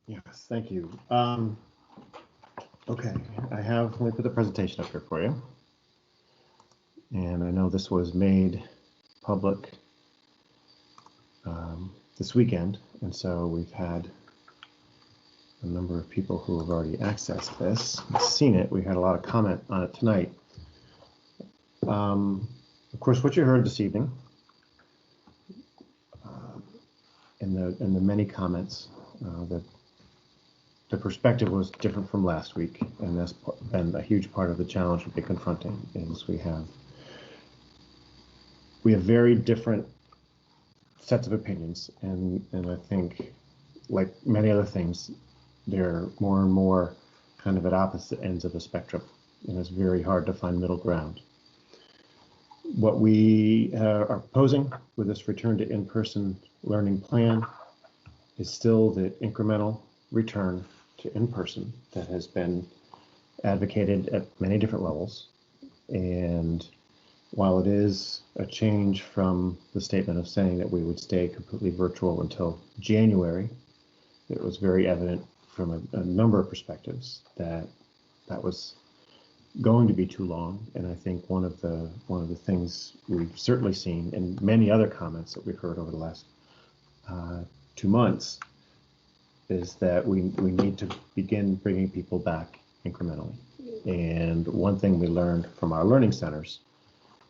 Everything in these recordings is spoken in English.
Yes, thank you. Okay, let me put the presentation up here for you. And I know this was made public this weekend, and so we've had a number of people who have already accessed this, seen it. We had a lot of comment on it tonight. Of course, what you heard this evening, in the many comments, that the perspective was different from last week, and that's been a huge part of the challenge we've been confronting. Is we have very different sets of opinions, and I think, like many other things, they're more and more kind of at opposite ends of the spectrum, and it's very hard to find middle ground. What we are proposing with this return to in-person learning plan is still the incremental return to in-person that has been advocated at many different levels. And while it is a change from the statement of saying that we would stay completely virtual until January, it was very evident from a number of perspectives that that was going to be too long. And I think one of the things we've certainly seen in many other comments that we've heard over the last 2 months is that we need to begin bringing people back incrementally. And one thing we learned from our learning centers,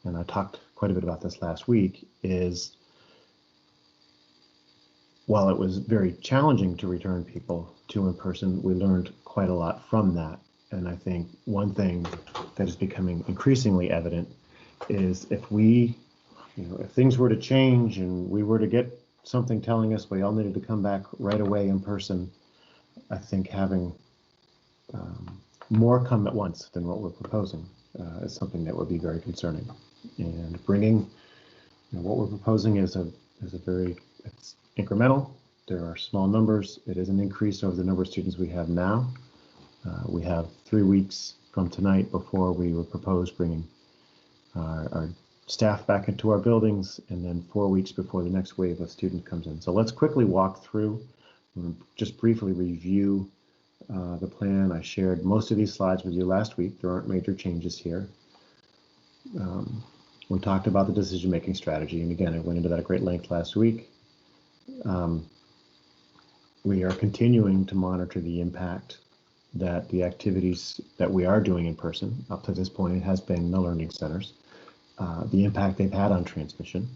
and I talked quite a bit about this last week, is while it was very challenging to return people to in-person, we learned quite a lot from that. And I think one thing that is becoming increasingly evident is if things were to change and we were to get something telling us we all needed to come back right away in person, I think having more come at once than what we're proposing is something that would be very concerning. And bringing what we're proposing is it's incremental. There are small numbers. It is an increase over the number of students we have now. We have 3 weeks from tonight before we would propose bringing our staff back into our buildings, and then 4 weeks before the next wave of students comes in. So let's quickly walk through and just briefly review the plan. I shared most of these slides with you last week. There aren't major changes here. We talked about the decision-making strategy, and again, I went into that at great length last week. We are continuing to monitor the impact that the activities that we are doing in person, up to this point, it has been the learning centers, the impact they've had on transmission.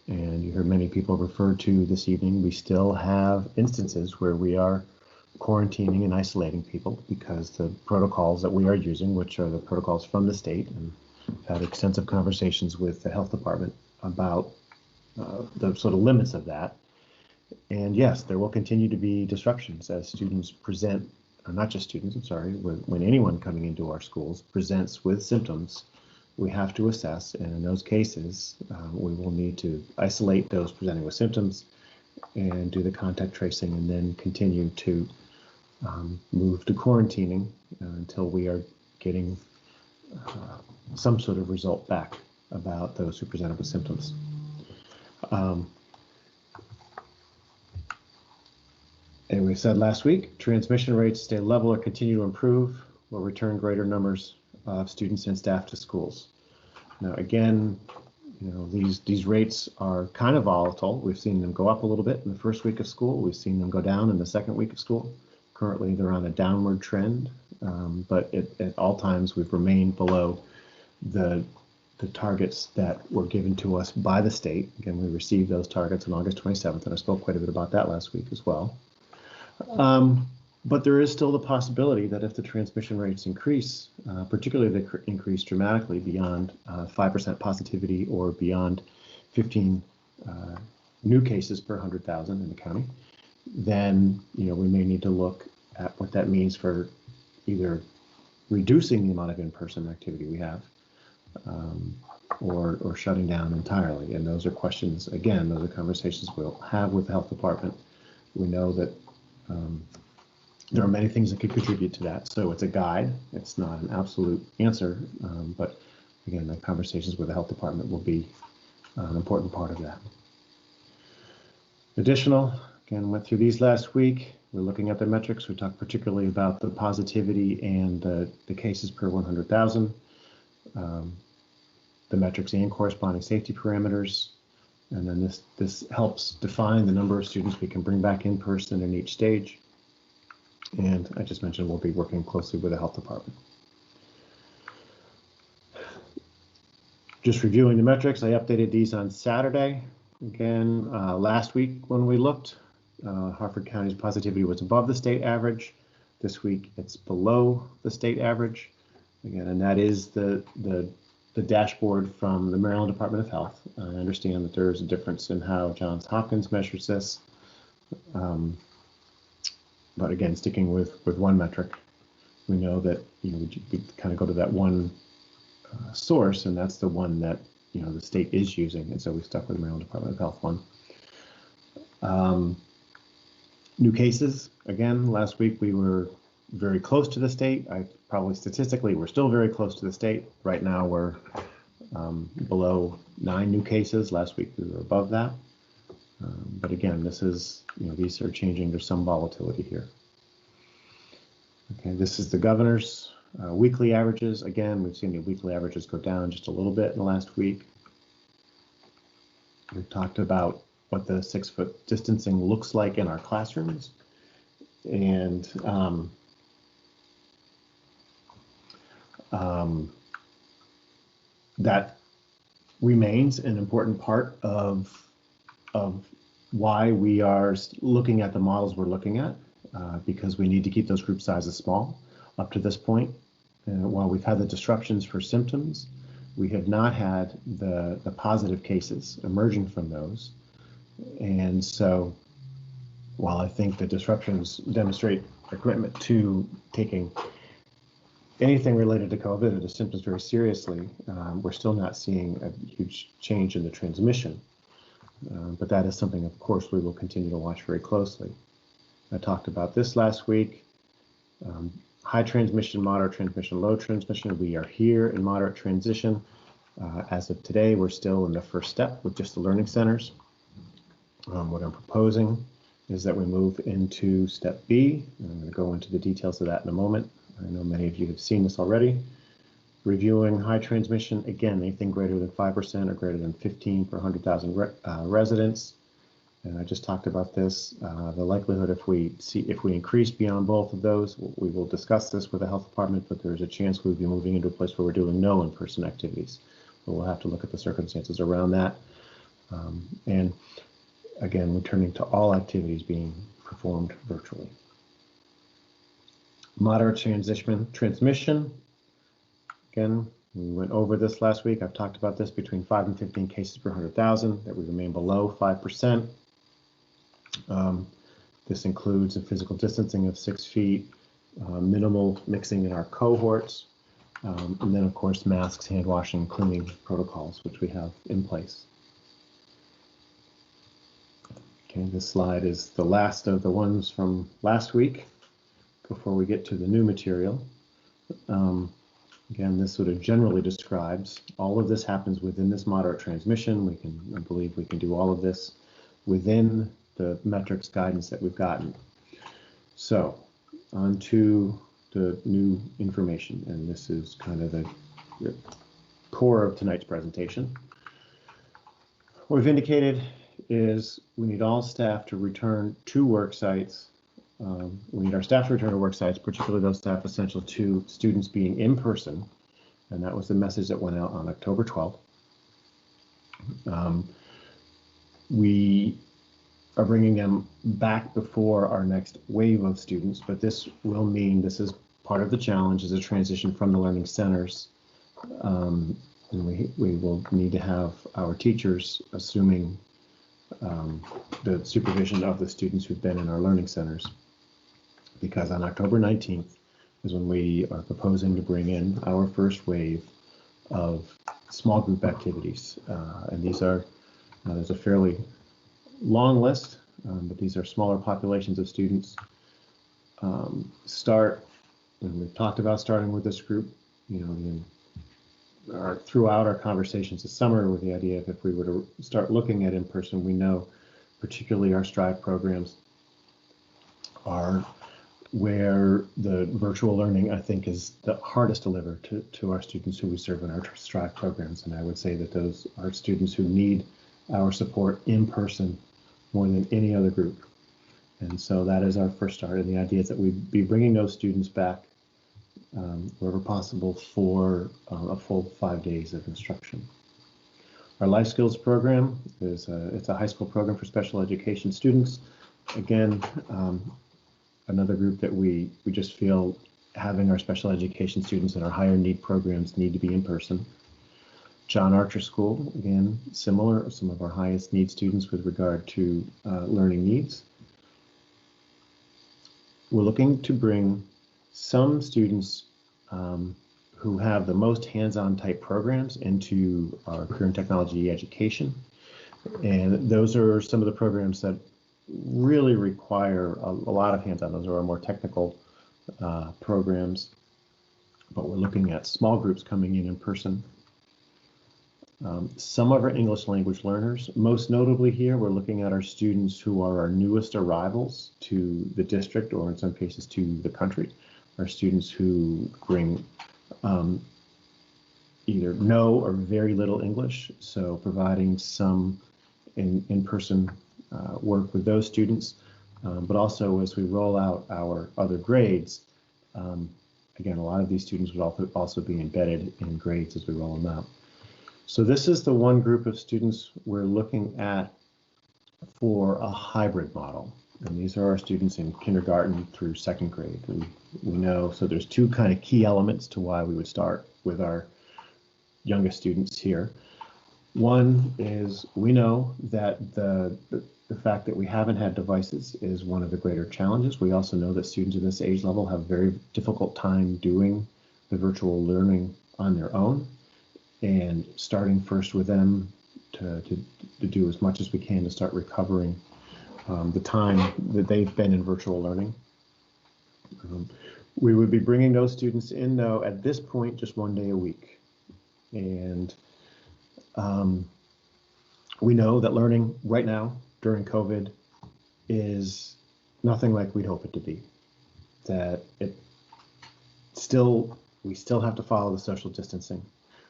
And you heard many people refer to this evening, we still have instances where we are quarantining and isolating people because the protocols that we are using, which are the protocols from the state, and had extensive conversations with the health department about the sort of limits of that. And yes, there will continue to be disruptions as students present, or not just students, I'm sorry, when anyone coming into our schools presents with symptoms, we have to assess, and in those cases, we will need to isolate those presenting with symptoms and do the contact tracing, and then continue to move to quarantining until we are getting some sort of result back about those who presented with symptoms. And we said last week, transmission rates stay level or continue to improve, will return greater numbers of students and staff to schools. Now, again, these rates are kind of volatile. We've seen them go up a little bit in the first week of school. We've seen them go down in the second week of school. Currently, they're on a downward trend, but at all times we've remained below the targets that were given to us by the state. Again, we received those targets on August 27th, and I spoke quite a bit about that last week as well. But there is still the possibility that if the transmission rates increase, particularly if they increase dramatically beyond 5% positivity or beyond 15 new cases per 100,000 in the county, then we may need to look at what that means for either reducing the amount of in-person activity we have, or shutting down entirely. And those are questions, again, those are conversations we'll have with the health department. We know that there are many things that could contribute to that. So it's a guide. It's not an absolute answer, but again, the conversations with the health department will be an important part of that. Additional, again, went through these last week. We're looking at the metrics. We talked particularly about the positivity and the cases per 100,000, the metrics and corresponding safety parameters. And then this helps define the number of students we can bring back in person in each stage. And I just mentioned we'll be working closely with the health department. Just reviewing the metrics, I updated these on Saturday. Again, last week when we looked, Harford County's positivity was above the state average. This week it's below the state average. Again, and that is the dashboard from the Maryland Department of Health. I understand that there is a difference in how Johns Hopkins measures this. But again, sticking with one metric, we know that we kind of go to that one source, and that's the one that the state is using, and so we stuck with the Maryland Department of Health one. New cases, again, last week we were very close to the state. Probably statistically we're still very close to the state. Right now we're below 9 new cases. Last week we were above that. But again, this is, these are changing. There's some volatility here. Okay, this is the governor's weekly averages. Again, we've seen the weekly averages go down just a little bit in the last week. We've talked about what the 6-foot distancing looks like in our classrooms. And that remains an important part of why we are looking at the models we're looking at, because we need to keep those group sizes small. Up to this point, while we've had the disruptions for symptoms, we have not had the positive cases emerging from those. And so while I think the disruptions demonstrate a commitment to taking anything related to COVID or the symptoms very seriously, we're still not seeing a huge change in the transmission. But that is something, of course, we will continue to watch very closely. I talked about this last week. High transmission, moderate transmission, low transmission. We are here in moderate transition. As of today, we're still in the first step with just the learning centers. What I'm proposing is that we move into step B. I'm going to go into the details of that in a moment. I know many of you have seen this already. Reviewing high transmission, again, anything greater than 5% or greater than 15 per 100,000 residents. And I just talked about this. The likelihood if we increase beyond both of those, we will discuss this with the health department, but there's a chance we'll be moving into a place where we're doing no in-person activities. But we'll have to look at the circumstances around that. And again, returning to all activities being performed virtually. Moderate transmission. Again, we went over this last week. I've talked about this, between 5 and 15 cases per 100,000, that we remain below 5%. This includes a physical distancing of 6 feet, minimal mixing in our cohorts, and then of course masks, hand washing, cleaning protocols, which we have in place. Okay, this slide is the last of the ones from last week before we get to the new material. Again, this sort of generally describes all of this happens within this moderate transmission. I believe we can do all of this within the metrics guidance that we've gotten. So on to the new information, and this is kind of the core of tonight's presentation. What we've indicated is we need all staff to return to work sites. We need our staff to return to work sites, particularly those staff essential to students being in person, and that was the message that went out on October 12th. We are bringing them back before our next wave of students, but this will mean, this is part of the challenge, is a transition from the learning centers. And we will need to have our teachers assuming the supervision of the students who've been in our learning centers, because on October 19th is when we are proposing to bring in our first wave of small group activities. And these are, there's a fairly long list, but these are smaller populations of students. And we've talked about starting with this group, throughout our conversations this summer, with the idea of if we were to start looking at in-person, we know particularly our STRIVE programs are where the virtual learning, I think, is the hardest to deliver to our students who we serve in our STRIVE programs. And I would say that those are students who need our support in person more than any other group. And so that is our first start. And the idea is that we'd be bringing those students back wherever possible for a full 5 days of instruction. Our life skills program is it's a high school program for special education students. Again, another group that we just feel having our special education students in our higher need programs need to be in person. John Archer School, again, similar, some of our highest need students with regard to learning needs. We're looking to bring some students who have the most hands-on type programs into our career and technology education. And those are some of the programs that really require a lot of hands-on. Those are our more technical programs, but we're looking at small groups coming in person. Some of our English language learners, most notably here, we're looking at our students who are our newest arrivals to the district, or in some cases to the country. Our students who bring either no or very little English, so providing some in-person work with those students, but also as we roll out our other grades, again, a lot of these students would also be embedded in grades as we roll them out. So this is the one group of students we're looking at for a hybrid model. And these are our students in kindergarten through second grade. We know, so there's two kind of key elements to why we would start with our youngest students here. One is we know that the fact that we haven't had devices is one of the greater challenges. We also know that students at this age level have a very difficult time doing the virtual learning on their own, and starting first with them to do as much as we can to start recovering the time that they've been in virtual learning. We would be bringing those students in, though, at this point, just 1 day a week. And we know that learning right now during COVID is nothing like we'd hope it to be. That we still have to follow the social distancing.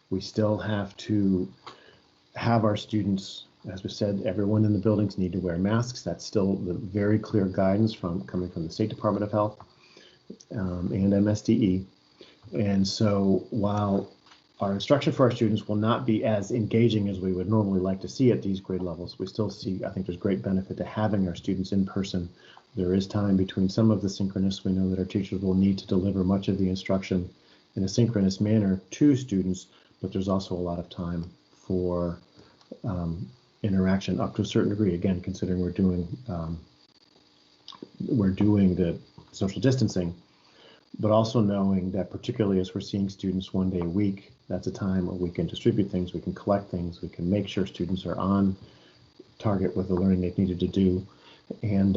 We still have to have our students, as we said, everyone in the buildings need to wear masks. That's still the very clear guidance coming from the State Department of Health and MSDE. And so while our instruction for our students will not be as engaging as we would normally like to see at these grade levels, we still see, I think there's great benefit to having our students in person. There is time between some of the synchronous. We know that our teachers will need to deliver much of the instruction in a synchronous manner to students, but there's also a lot of time for interaction up to a certain degree. Again, considering we're doing the social distancing, but also knowing that particularly as we're seeing students 1 day a week, that's a time where we can distribute things, we can collect things, we can make sure students are on target with the learning they've needed to do. And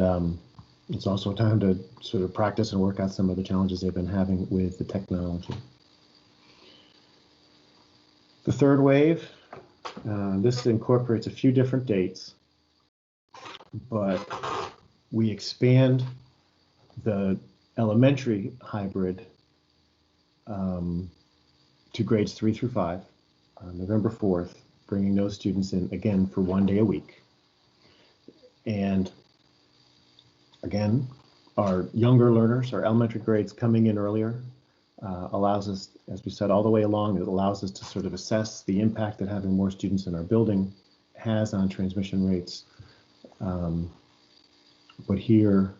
it's also a time to sort of practice and work out some of the challenges they've been having with the technology. The third wave, this incorporates a few different dates, but we expand the elementary hybrid to grades 3 through 5 on November 4th, bringing those students in again for 1 day a week. And again, our younger learners, our elementary grades coming in earlier, allows us, as we said all the way along, it allows us to sort of assess the impact that having more students in our building has on transmission rates. But here,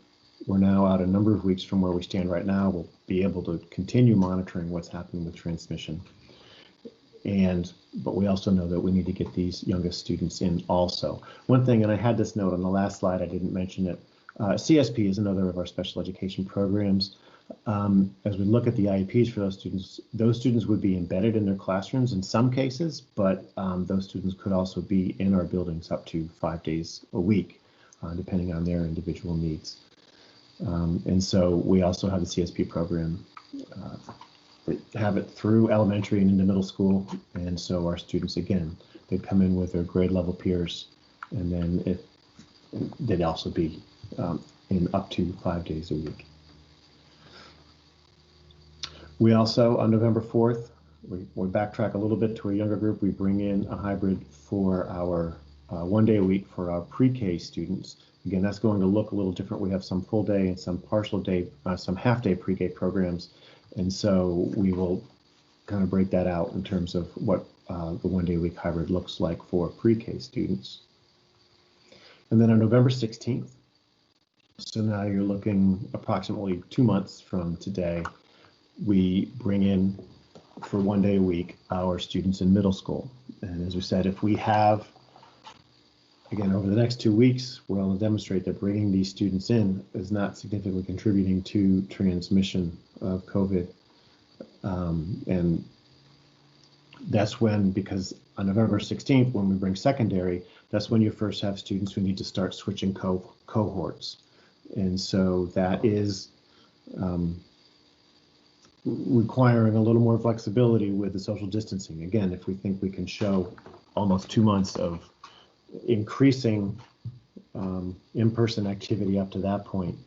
we're now out a number of weeks from where we stand right now. We'll be able to continue monitoring what's happening with transmission. But we also know that we need to get these youngest students in also. One thing, and I had this note on the last slide, I didn't mention it, CSP is another of our special education programs. As we look at the IEPs for those students would be embedded in their classrooms in some cases, but those students could also be in our buildings up to 5 days a week, depending on their individual needs. And so we also have the CSP program, have it through elementary and into middle school. And so our students, again, they'd come in with their grade level peers, and then they'd also be in up to 5 days a week. We also, on November 4th, we backtrack a little bit to a younger group. We bring in a hybrid for our 1 day a week for our pre-K students. Again, that's going to look a little different. We have some full day and some partial day, some half day pre-K programs. And so we will kind of break that out in terms of what the 1 day a week hybrid looks like for pre-K students. And then on November 16th, so now you're looking approximately 2 months from today, we bring in for 1 day a week our students in middle school. And as we said, if we have, again, over the next 2 weeks, we're able to demonstrate that bringing these students in is not significantly contributing to transmission of COVID. And that's when, because on November 16th, when we bring secondary, that's when you first have students who need to start switching cohorts. And so that is requiring a little more flexibility with the social distancing. Again, if we think we can show almost 2 months of increasing in-person activity up to that point,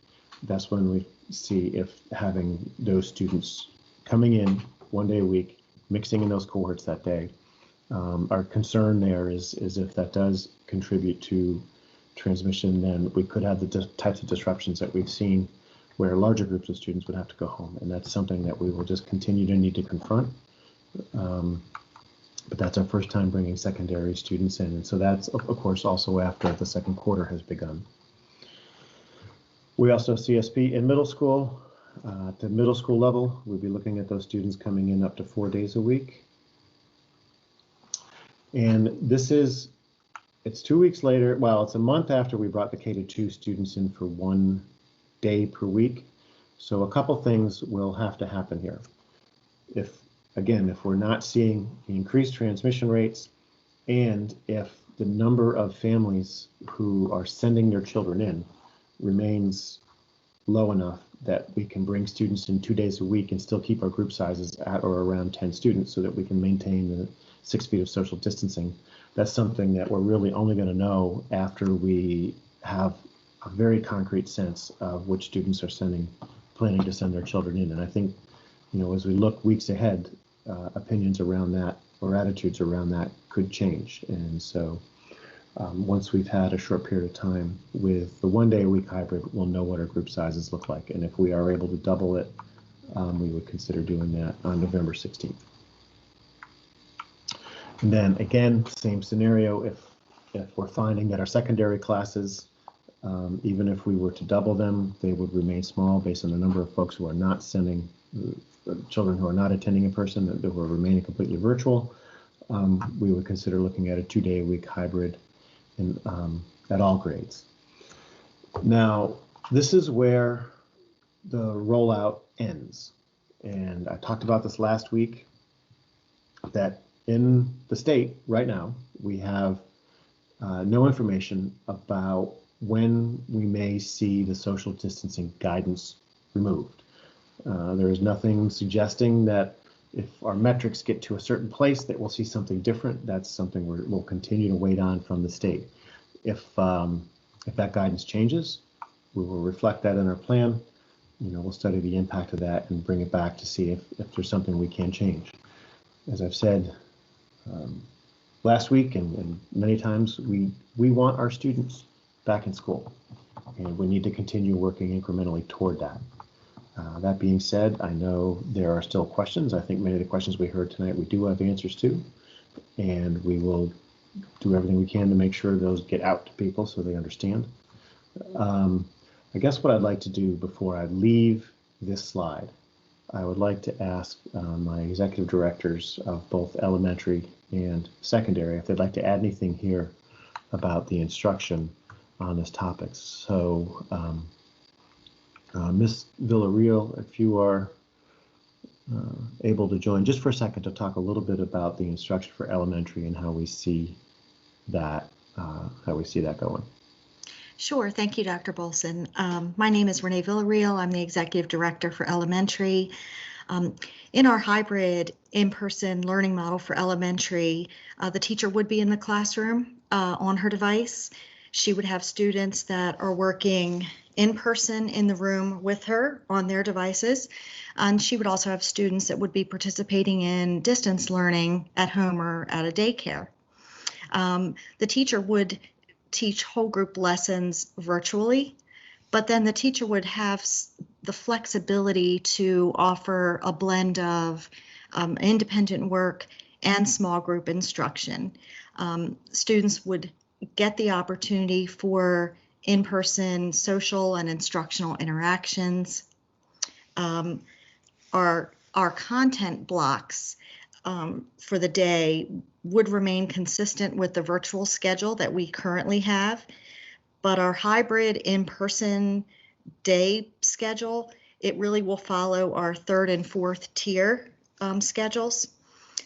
that's when we see if having those students coming in 1 day a week, mixing in those cohorts that day. Our concern there is if that does contribute to transmission, then we could have the types of disruptions that we've seen where larger groups of students would have to go home. And that's something that we will just continue to need to confront. But that's our first time bringing secondary students in. And so that's, of course, also after the second quarter has begun. We also have CSP in middle school. At the middle school level, we'll be looking at those students coming in up to 4 days a week. And this is, it's 2 weeks later, well, it's a month after we brought the K-2 students in for 1 day per week. So a couple things will have to happen here. Again, if we're not seeing increased transmission rates, and if the number of families who are sending their children in remains low enough that we can bring students in 2 days a week and still keep our group sizes at or around 10 students so that we can maintain the 6 feet of social distancing, that's something that we're really only going to know after we have a very concrete sense of which students are planning to send their children in. And I think, as we look weeks ahead, opinions around that or attitudes around that could change. And so once we've had a short period of time with the 1 day a week hybrid, we'll know what our group sizes look like. And if we are able to double it, we would consider doing that on November 16th. And then again, same scenario, if we're finding that our secondary classes, even if we were to double them, they would remain small based on the number of folks who are not sending, children who are not attending in person, that were remaining completely virtual. We would consider looking at a 2 day a week hybrid at all grades. Now, this is where the rollout ends. And I talked about this last week, that in the state right now, we have no information about when we may see the social distancing guidance removed. There is nothing suggesting that if our metrics get to a certain place that we'll see something different. That's something we'll continue to wait on from the state. If that guidance changes, we will reflect that in our plan. We'll study the impact of that and bring it back to see if there's something we can change. As I've said last week and many times, we want our students back in school, and we need to continue working incrementally toward that. That being said, I know there are still questions. I think many of the questions we heard tonight we do have answers to, and we will do everything we can to make sure those get out to people so they understand. I guess what I'd like to do before I leave this slide, I would like to ask my executive directors of both elementary and secondary if they'd like to add anything here about the instruction on this topic. So Ms. Villarreal, if you are able to join just for a second to talk a little bit about the instruction for elementary and how we see that going. Sure. Thank you, Dr. Bolson. My name is Renee Villarreal. I'm the Executive Director for Elementary. In our hybrid in-person learning model for elementary, the teacher would be in the classroom on her device. She would have students that are working in person in the room with her on their devices. And she would also have students that would be participating in distance learning at home or at a daycare. The teacher would teach whole group lessons virtually, but then the teacher would have the flexibility to offer a blend of independent work and small group instruction. Students would get the opportunity for in-person social and instructional interactions. Our content blocks for the day would remain consistent with the virtual schedule that we currently have, but our hybrid in-person day schedule, it really will follow our third and fourth tier schedules.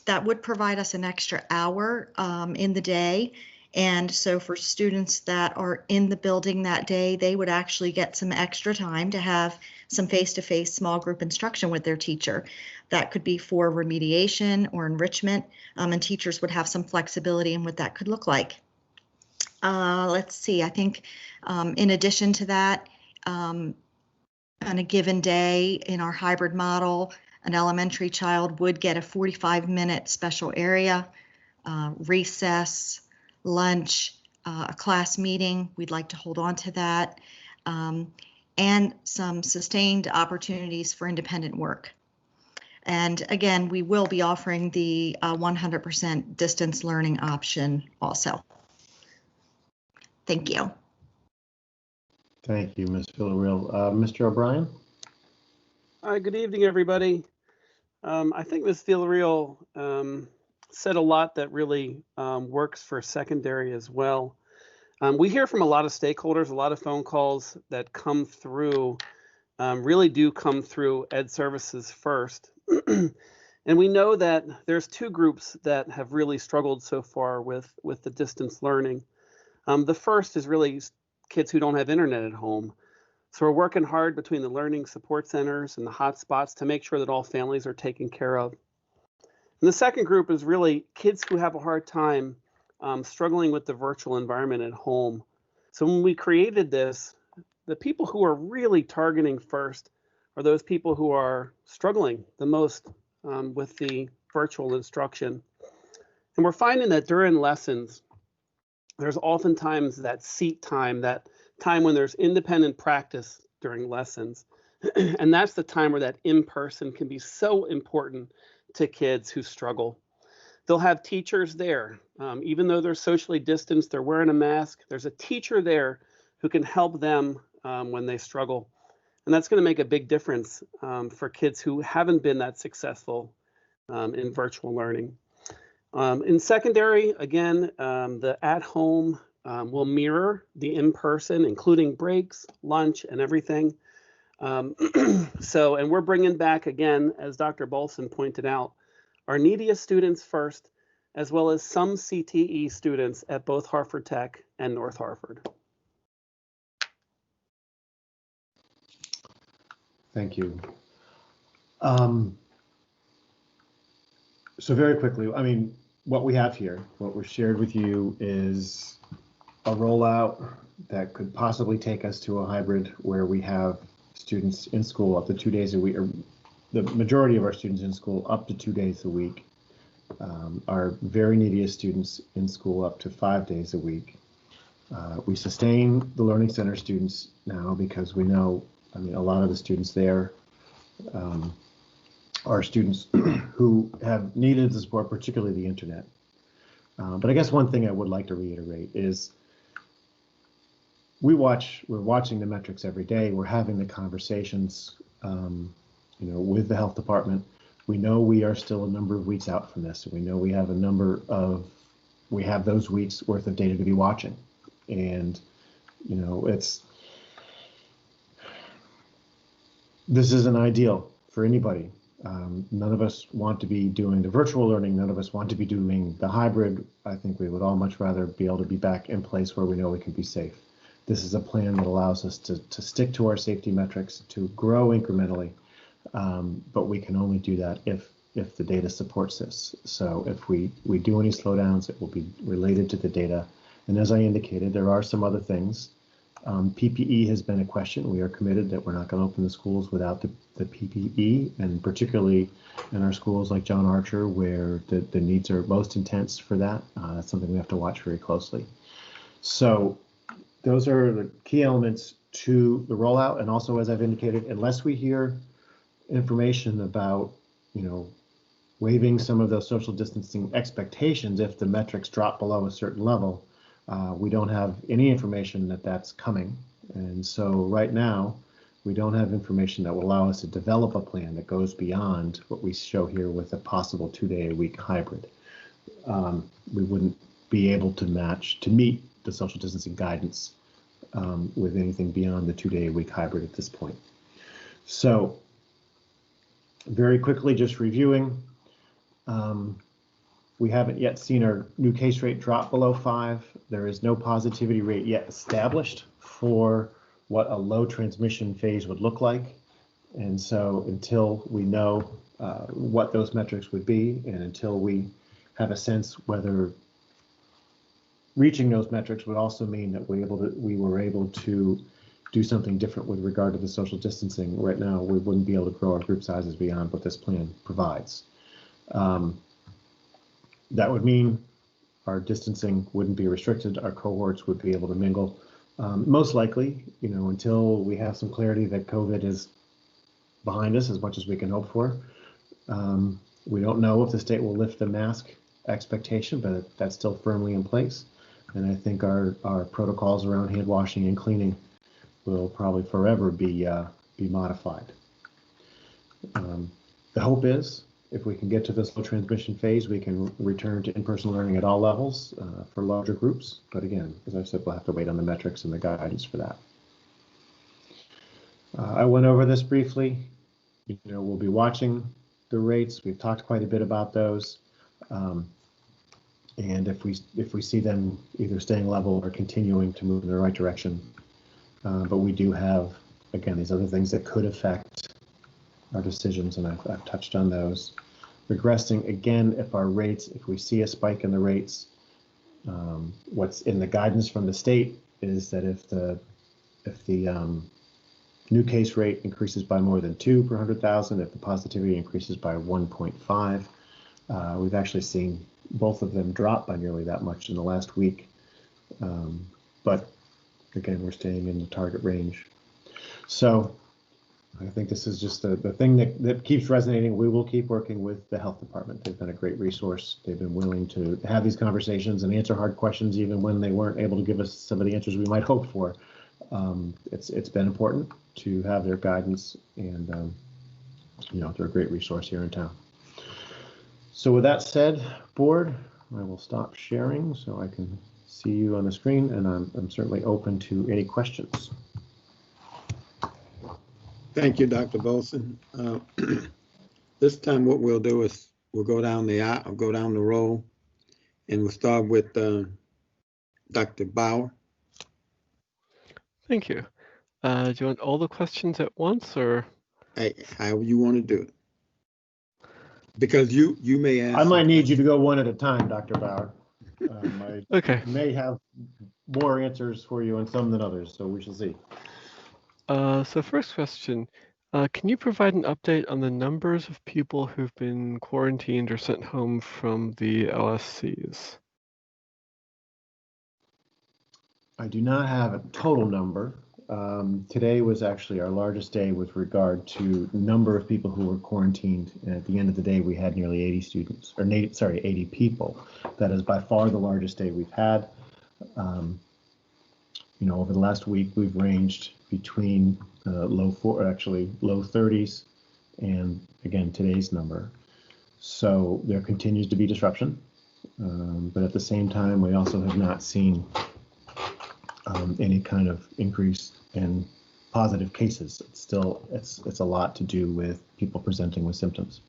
That would provide us an extra hour in the day. And so for students that are in the building that day, they would actually get some extra time to have some face-to-face small group instruction with their teacher. That could be for remediation or enrichment, and teachers would have some flexibility in what that could look like. Let's see, I think in addition to that, on a given day in our hybrid model, an elementary child would get a 45-minute special area, recess, lunch, a class meeting. We'd like to hold on to that, and some sustained opportunities for independent work. And again, we will be offering the 100% distance learning option also. Thank you. Thank you, Ms. Villarreal. Mr. O'Brien? Hi, good evening, everybody. I think Ms. Villarreal said a lot that really works for secondary as well. We hear from a lot of stakeholders, a lot of phone calls that come through, really do come through Ed Services first. And we know that there's two groups that have really struggled so far with the distance learning. The first is really kids who don't have internet at home. So we're working hard between the learning support centers and the hotspots to make sure that all families are taken care of. And the second group is really kids who have a hard time struggling with the virtual environment at home. So when we created this, the people who are really targeting first are those people who are struggling the most with the virtual instruction. And we're finding that during lessons, there's oftentimes that seat time, that time when there's independent practice during lessons. And that's the time where that in-person can be so important to kids who struggle. They'll have teachers there. Even though they're socially distanced, they're wearing a mask, there's a teacher there who can help them when they struggle. And that's going to make a big difference for kids who haven't been that successful in virtual learning. In secondary, again, the at-home will mirror the in-person, including breaks, lunch, and everything. And we're bringing back, again, as Dr. Bolson pointed out, our neediest students first, as well as some CTE students at both Hartford Tech and North Hartford. Thank you. So very quickly, I mean, what we have here, what we've shared with you is a rollout that could possibly take us to a hybrid where we have students in school up to 2 days a week, or the majority of our students in school up to 2 days a week. Our very neediest students in school up to 5 days a week. We sustain the Learning Center students now because we know, I mean, a lot of the students there are students who have needed the support, particularly the internet. But I guess one thing I would like to reiterate is we're watching the metrics every day. We're having the conversations, with the health department. We know we are still a number of weeks out from this. We know we have those weeks worth of data to be watching. And, this isn't ideal for anybody. None of us want to be doing the virtual learning. None of us want to be doing the hybrid. I think we would all much rather be able to be back in place where we know we can be safe. This is a plan that allows us to stick to our safety metrics, to grow incrementally, but we can only do that if the data supports this. So if we do any slowdowns, it will be related to the data. And as I indicated, there are some other things PPE has been a question. We are committed that we're not going to open the schools without the PPE, and particularly in our schools like John Archer, where the needs are most intense for that. That's something we have to watch very closely. So those are the key elements to the rollout. And also, as I've indicated, unless we hear information about, waiving some of those social distancing expectations, if the metrics drop below a certain level, we don't have any information that that's coming. And so right now, we don't have information that will allow us to develop a plan that goes beyond what we show here with a possible 2-day-a-week hybrid. We wouldn't be able to meet the social distancing guidance with anything beyond the 2-day-a-week hybrid at this point. So very quickly, just reviewing, we haven't yet seen our new case rate drop below 5. There is no positivity rate yet established for what a low transmission phase would look like. And so until we know what those metrics would be, and until we have a sense whether reaching those metrics would also mean that we were able to do something different with regard to the social distancing, right now we wouldn't be able to grow our group sizes beyond what this plan provides. That would mean our distancing wouldn't be restricted, our cohorts would be able to mingle. Most likely, until we have some clarity that COVID is behind us, as much as we can hope for. We don't know if the state will lift the mask expectation, but that's still firmly in place. And I think our protocols around hand washing and cleaning will probably forever be modified. The hope is, if we can get to this low transmission phase, we can return to in-person learning at all levels for larger groups. But again, as I said, we'll have to wait on the metrics and the guidance for that. I went over this briefly. We'll be watching the rates. We've talked quite a bit about those. And if we see them either staying level or continuing to move in the right direction. But we do have, again, these other things that could affect our decisions, and I've touched on those. Regressing, again, if we see a spike in the rates, what's in the guidance from the state is that if the new case rate increases by more than 2 per 100,000, if the positivity increases by 1.5, we've actually seen both of them drop by nearly that much in the last week. But again, we're staying in the target range. So I think this is just the thing that keeps resonating. We will keep working with the health department. They've been a great resource. They've been willing to have these conversations and answer hard questions, even when they weren't able to give us some of the answers we might hope for. It's been important to have their guidance, and they're a great resource here in town. So with that said, board, I will stop sharing so I can see you on the screen, and I'm certainly open to any questions. Thank you, Dr. Bolson. This time what we'll do is we'll go down the row, and we'll start with Dr. Bauer. Thank you. Do you want all the questions at once, or? Hey, however you want to do it. Because you may ask. I might need you to go one at a time, Dr. Bauer. Okay. I may have more answers for you on some than others, so we shall see. So first question, can you provide an update on the numbers of people who've been quarantined or sent home from the LSCs? I do not have a total number. Today was actually our largest day with regard to number of people who were quarantined. And at the end of the day, we had nearly 80 students, or 80 people. That is by far the largest day we've had. Over the last week, we've ranged between low 30s and, again, today's number. So there continues to be disruption. But at the same time, we also have not seen any kind of increase in positive cases. It's a lot to do with people presenting with symptoms.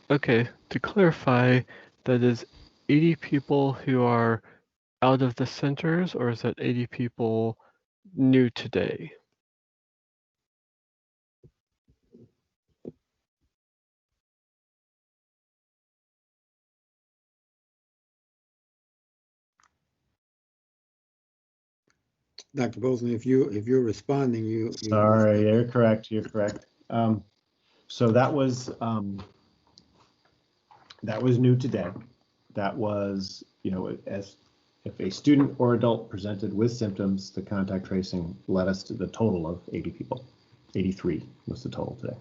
Okay, to clarify, that is 80 people who are out of the centers, or is that 80 people new today? Dr. Bolson, if you're responding, you. Sorry, you're correct. You're correct. So that was new today. That was, as if a student or adult presented with symptoms, the contact tracing led us to the total of 80 people. 83 was the total today.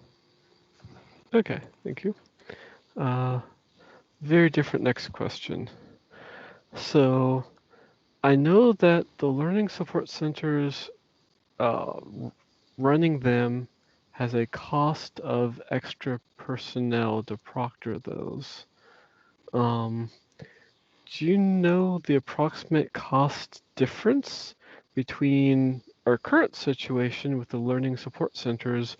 Okay, thank you. Very different next question. So I know that the learning support centers, running them has a cost of extra personnel to proctor those. Do you know the approximate cost difference between our current situation with the learning support centers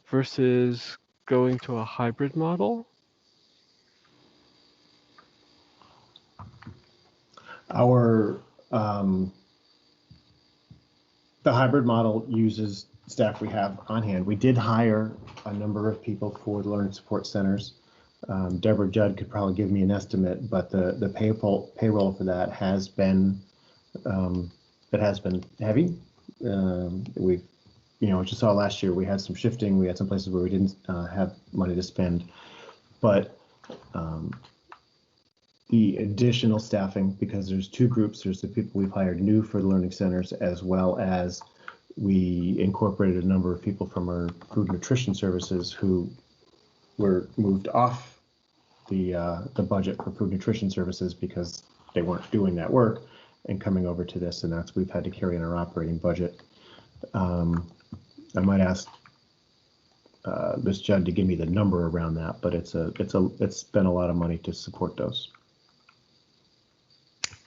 versus going to a hybrid model? Our the hybrid model uses staff we have on hand. We did hire a number of people for the learning support centers. Deborah Judd could probably give me an estimate, but the payroll for that has been heavy. We, as you saw last year, we had some shifting. We had some places where we didn't have money to spend, but the additional staffing, because there's two groups, there's the people we've hired new for the learning centers, as well as we incorporated a number of people from our food nutrition services who were moved off the budget for food nutrition services because they weren't doing that work and coming over to this, and that's we've had to carry in our operating budget. I might ask Ms. Judd to give me the number around that, but it's been a lot of money to support those.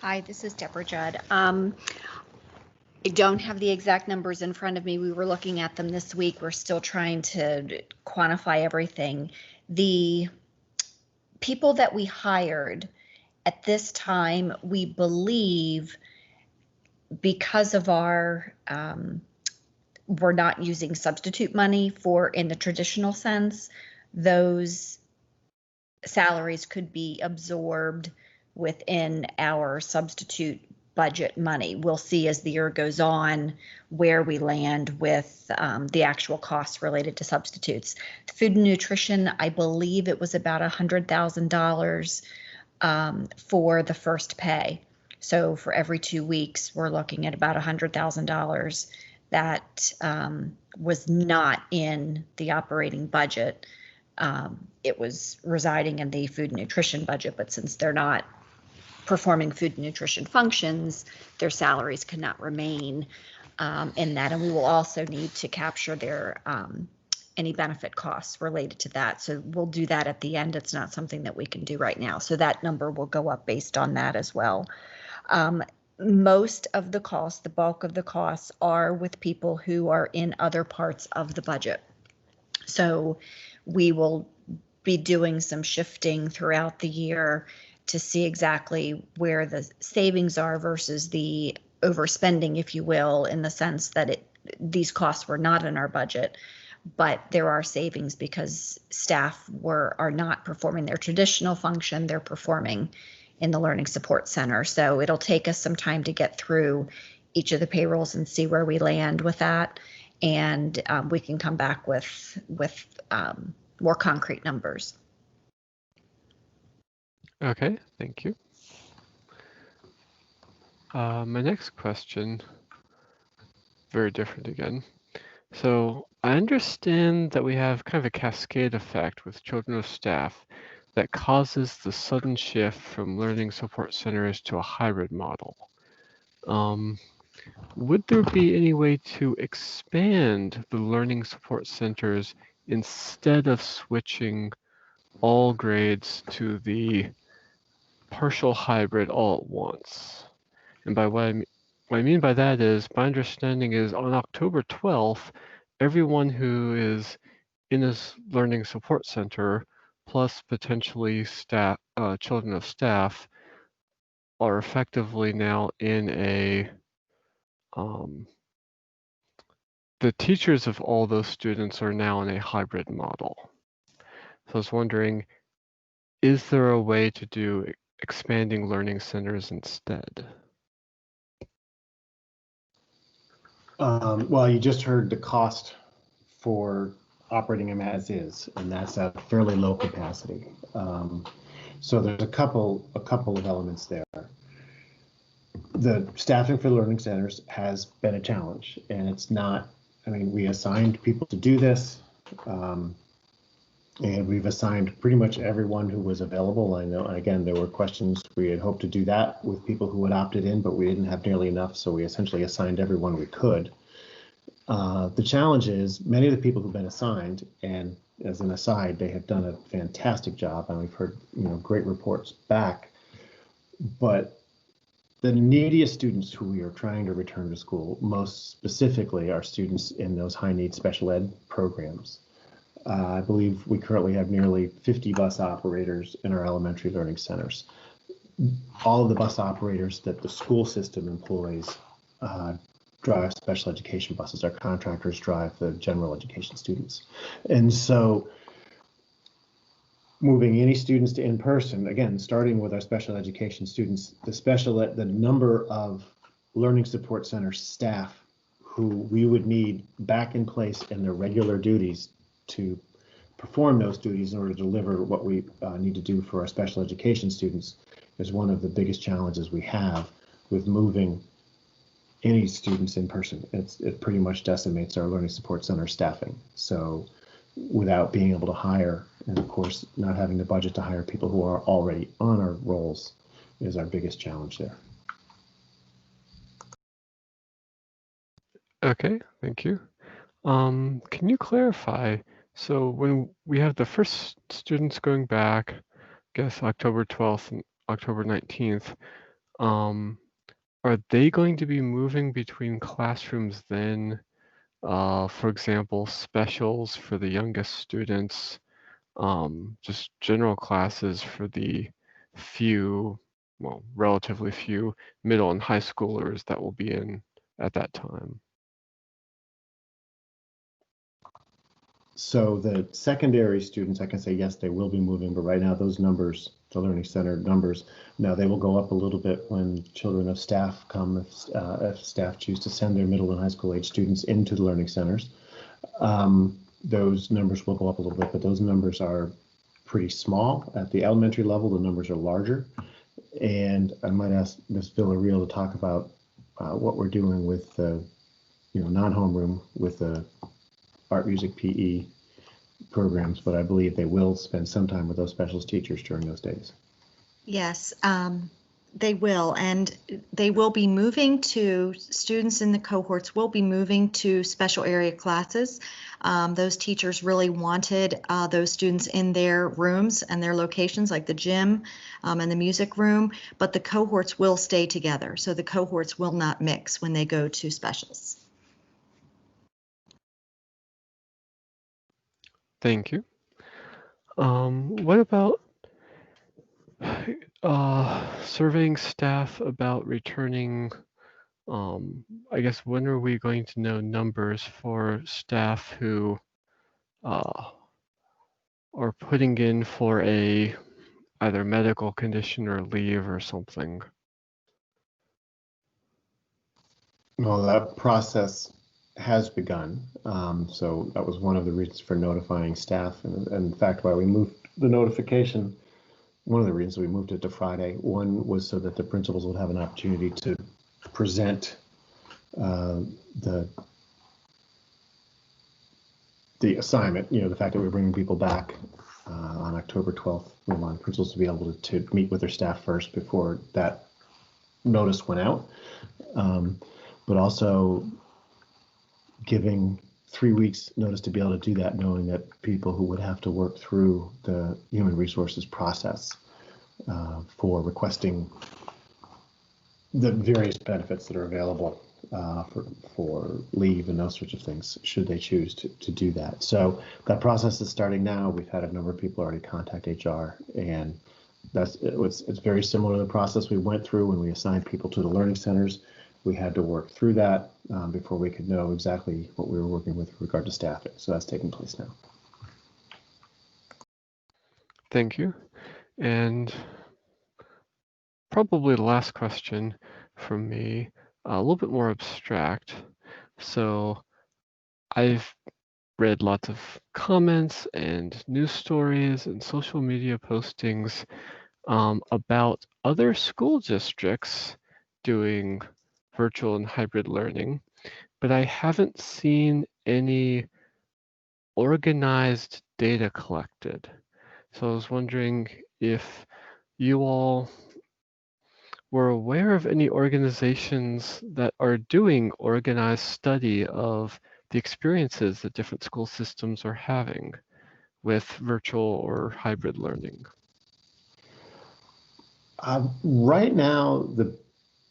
Hi, this is Deborah Judd. I don't have the exact numbers in front of me. We were looking at them this week. We're still trying to quantify everything. The people that we hired at this time, we believe, because of our, we're not using substitute money in the traditional sense, those salaries could be absorbed within our substitute budget money. We'll see as the year goes on where we land with the actual costs related to substitutes. The food and nutrition, I believe it was about $100,000 for the first pay. So for every 2 weeks, we're looking at about $100,000 that was not in the operating budget. It was residing in the food and nutrition budget, but since they're not performing food and nutrition functions, their salaries cannot remain in that. And we will also need to capture their any benefit costs related to that. So we'll do that at the end. It's not something that we can do right now. So that number will go up based on that as well. Most of the costs, the bulk of the costs, are with people who are in other parts of the budget. So we will be doing some shifting throughout the year to see exactly where the savings are versus the overspending, if you will, in the sense that these costs were not in our budget, but there are savings because staff are not performing their traditional function, they're performing in the Learning Support Center. So it'll take us some time to get through each of the payrolls and see where we land with that. And we can come back with more concrete numbers. Okay, thank you. My next question, very different again. So I understand that we have kind of a cascade effect with children of staff that causes the sudden shift from learning support centers to a hybrid model. Would there be any way to expand the learning support centers instead of switching all grades to the partial hybrid all at once? And by what I mean by that is, my understanding is on October 12th, everyone who is in this learning support center, plus potentially staff, children of staff, are effectively now in the teachers of all those students are now in a hybrid model. So I was wondering, is there a way to do expanding learning centers instead? Well, you just heard the cost for operating them as is, and that's at fairly low capacity. So there's a couple of elements there. The staffing for learning centers has been a challenge, and it's not. I mean, we assigned people to do this, and we've assigned pretty much everyone who was available. I know, again, there were questions. We had hoped to do that with people who had opted in, but we didn't have nearly enough, so we essentially assigned everyone we could. The challenge is many of the people who've been assigned, and as an aside, they have done a fantastic job, and we've heard great reports back. But the neediest students who we are trying to return to school, most specifically, are students in those high need special ed programs. I believe we currently have nearly 50 bus operators in our elementary learning centers. All of the bus operators that the school system employs drive special education buses. Our contractors drive the general education students. And so moving any students to in-person, again, starting with our special education students, the number of learning support center staff who we would need back in place in their regular duties to perform those duties in order to deliver what we need to do for our special education students is one of the biggest challenges we have with moving any students in person. It pretty much decimates our learning support center staffing. So without being able to hire, and of course not having the budget to hire people who are already on our roles, is our biggest challenge there. Okay, thank you. Can you clarify, so when we have the first students going back, I guess October 12th and October 19th, are they going to be moving between classrooms then? For example, specials for the youngest students, just general classes for the relatively few middle and high schoolers that will be in at that time. So the secondary students, I can say, yes, they will be moving, but right now those numbers, the learning center numbers, now they will go up a little bit when children of staff come, if staff choose to send their middle and high school age students into the learning centers. Those numbers will go up a little bit, but those numbers are pretty small. At the elementary level, the numbers are larger. And I might ask Ms. Villarreal to talk about what we're doing with the non-homeroom with the art, music, PE programs, but I believe they will spend some time with those specialist teachers during those days. Yes, they will, and they will be moving to, students in the cohorts will be moving to special area classes. Those teachers really wanted those students in their rooms and their locations, like the gym and the music room, but the cohorts will stay together. So the cohorts will not mix when they go to specials. Thank you. What about surveying staff about returning? I guess when are we going to know numbers for staff who are putting in for either medical condition or leave or something? Well, that process has begun. So that was one of the reasons for notifying staff. And in fact, why we moved the notification, one of the reasons we moved it to Friday, one was so that the principals would have an opportunity to present the assignment, the fact that we're bringing people back on October 12th. We want principals to be able to meet with their staff first before that notice went out. But also giving 3 weeks notice to be able to do that, knowing that people who would have to work through the human resources process for requesting the various benefits that are available for leave and those sorts of things, should they choose to do that. So that process is starting now. We've had a number of people already contact HR, and it's very similar to the process we went through when we assigned people to the learning centers. We had to work through that before we could know exactly what we were working with regard to staffing. So that's taking place now. Thank you. And probably the last question from me, a little bit more abstract. So I've read lots of comments and news stories and social media postings about other school districts doing virtual and hybrid learning, but I haven't seen any organized data collected. So I was wondering if you all were aware of any organizations that are doing organized study of the experiences that different school systems are having with virtual or hybrid learning. Right now, the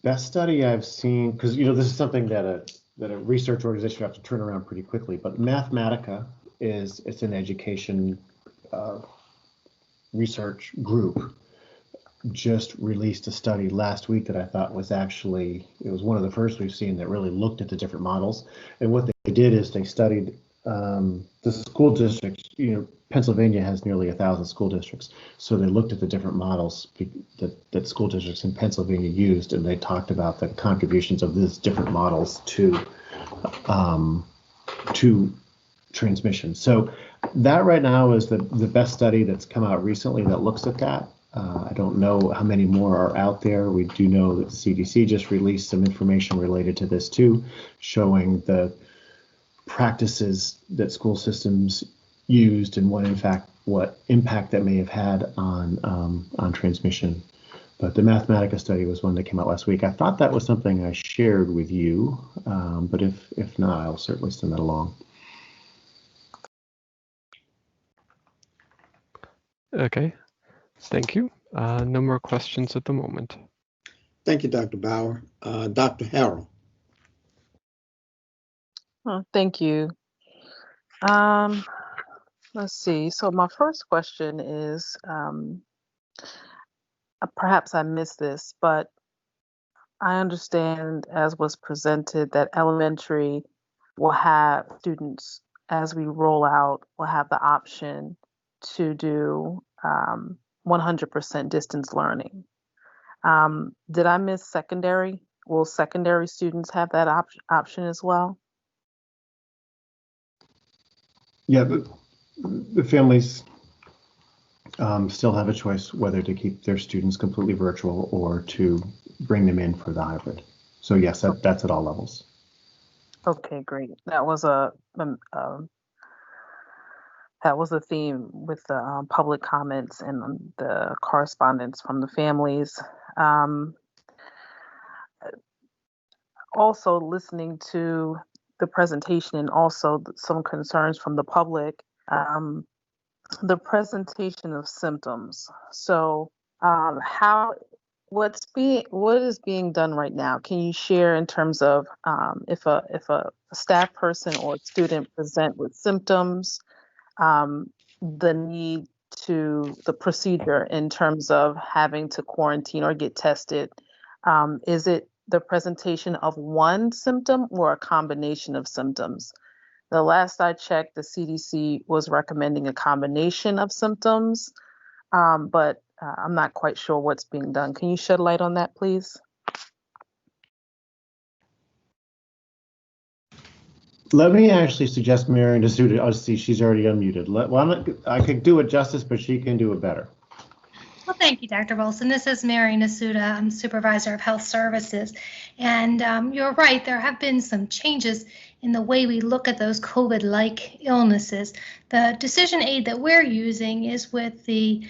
best study I've seen, because this is something that a research organization have to turn around pretty quickly, but Mathematica it's an education research group, just released a study last week that I thought was it was one of the first we've seen that really looked at the different models. And what they did is they studied the school districts. Pennsylvania has nearly 1,000 school districts. So they looked at the different models that school districts in Pennsylvania used, and they talked about the contributions of these different models to transmission. So that right now is the best study that's come out recently that looks at that. I don't know how many more are out there. We do know that the CDC just released some information related to this too, showing the practices that school systems used and what impact that may have had on transmission. But the Mathematica study was one that came out last week. I thought that was something I shared with you, but if not, I'll certainly send that along. Okay, thank you. No more questions at the moment. Thank you, Dr. Bauer. Dr. Harrell. Oh, thank you. Let's see. So my first question is, perhaps I missed this, but I understand, as was presented, that elementary will have students, as we roll out, will have the option to do 100% distance learning. Did I miss secondary? Will secondary students have that option as well? Yeah, the families still have a choice whether to keep their students completely virtual or to bring them in for the hybrid. So yes, that's at all levels. Okay, great. That was a theme with the public comments and the correspondence from the families. Also listening to the presentation and also some concerns from the public, the presentation of symptoms. So what is being done right now? Can you share in terms of if a staff person or student present with symptoms, the procedure in terms of having to quarantine or get tested? Is it the presentation of one symptom or a combination of symptoms? The last I checked, the CDC was recommending a combination of symptoms, but I'm not quite sure what's being done. Can you shed light on that, please? Let me actually suggest Mary Nasuda. Oh, see, she's already unmuted. I could do it justice, but she can do it better. Well, thank you, Dr. Bolson. This is Mary Nasuda. I'm Supervisor of Health Services. And you're right, there have been some changes in the way we look at those COVID-like illnesses. The decision aid that we're using is with the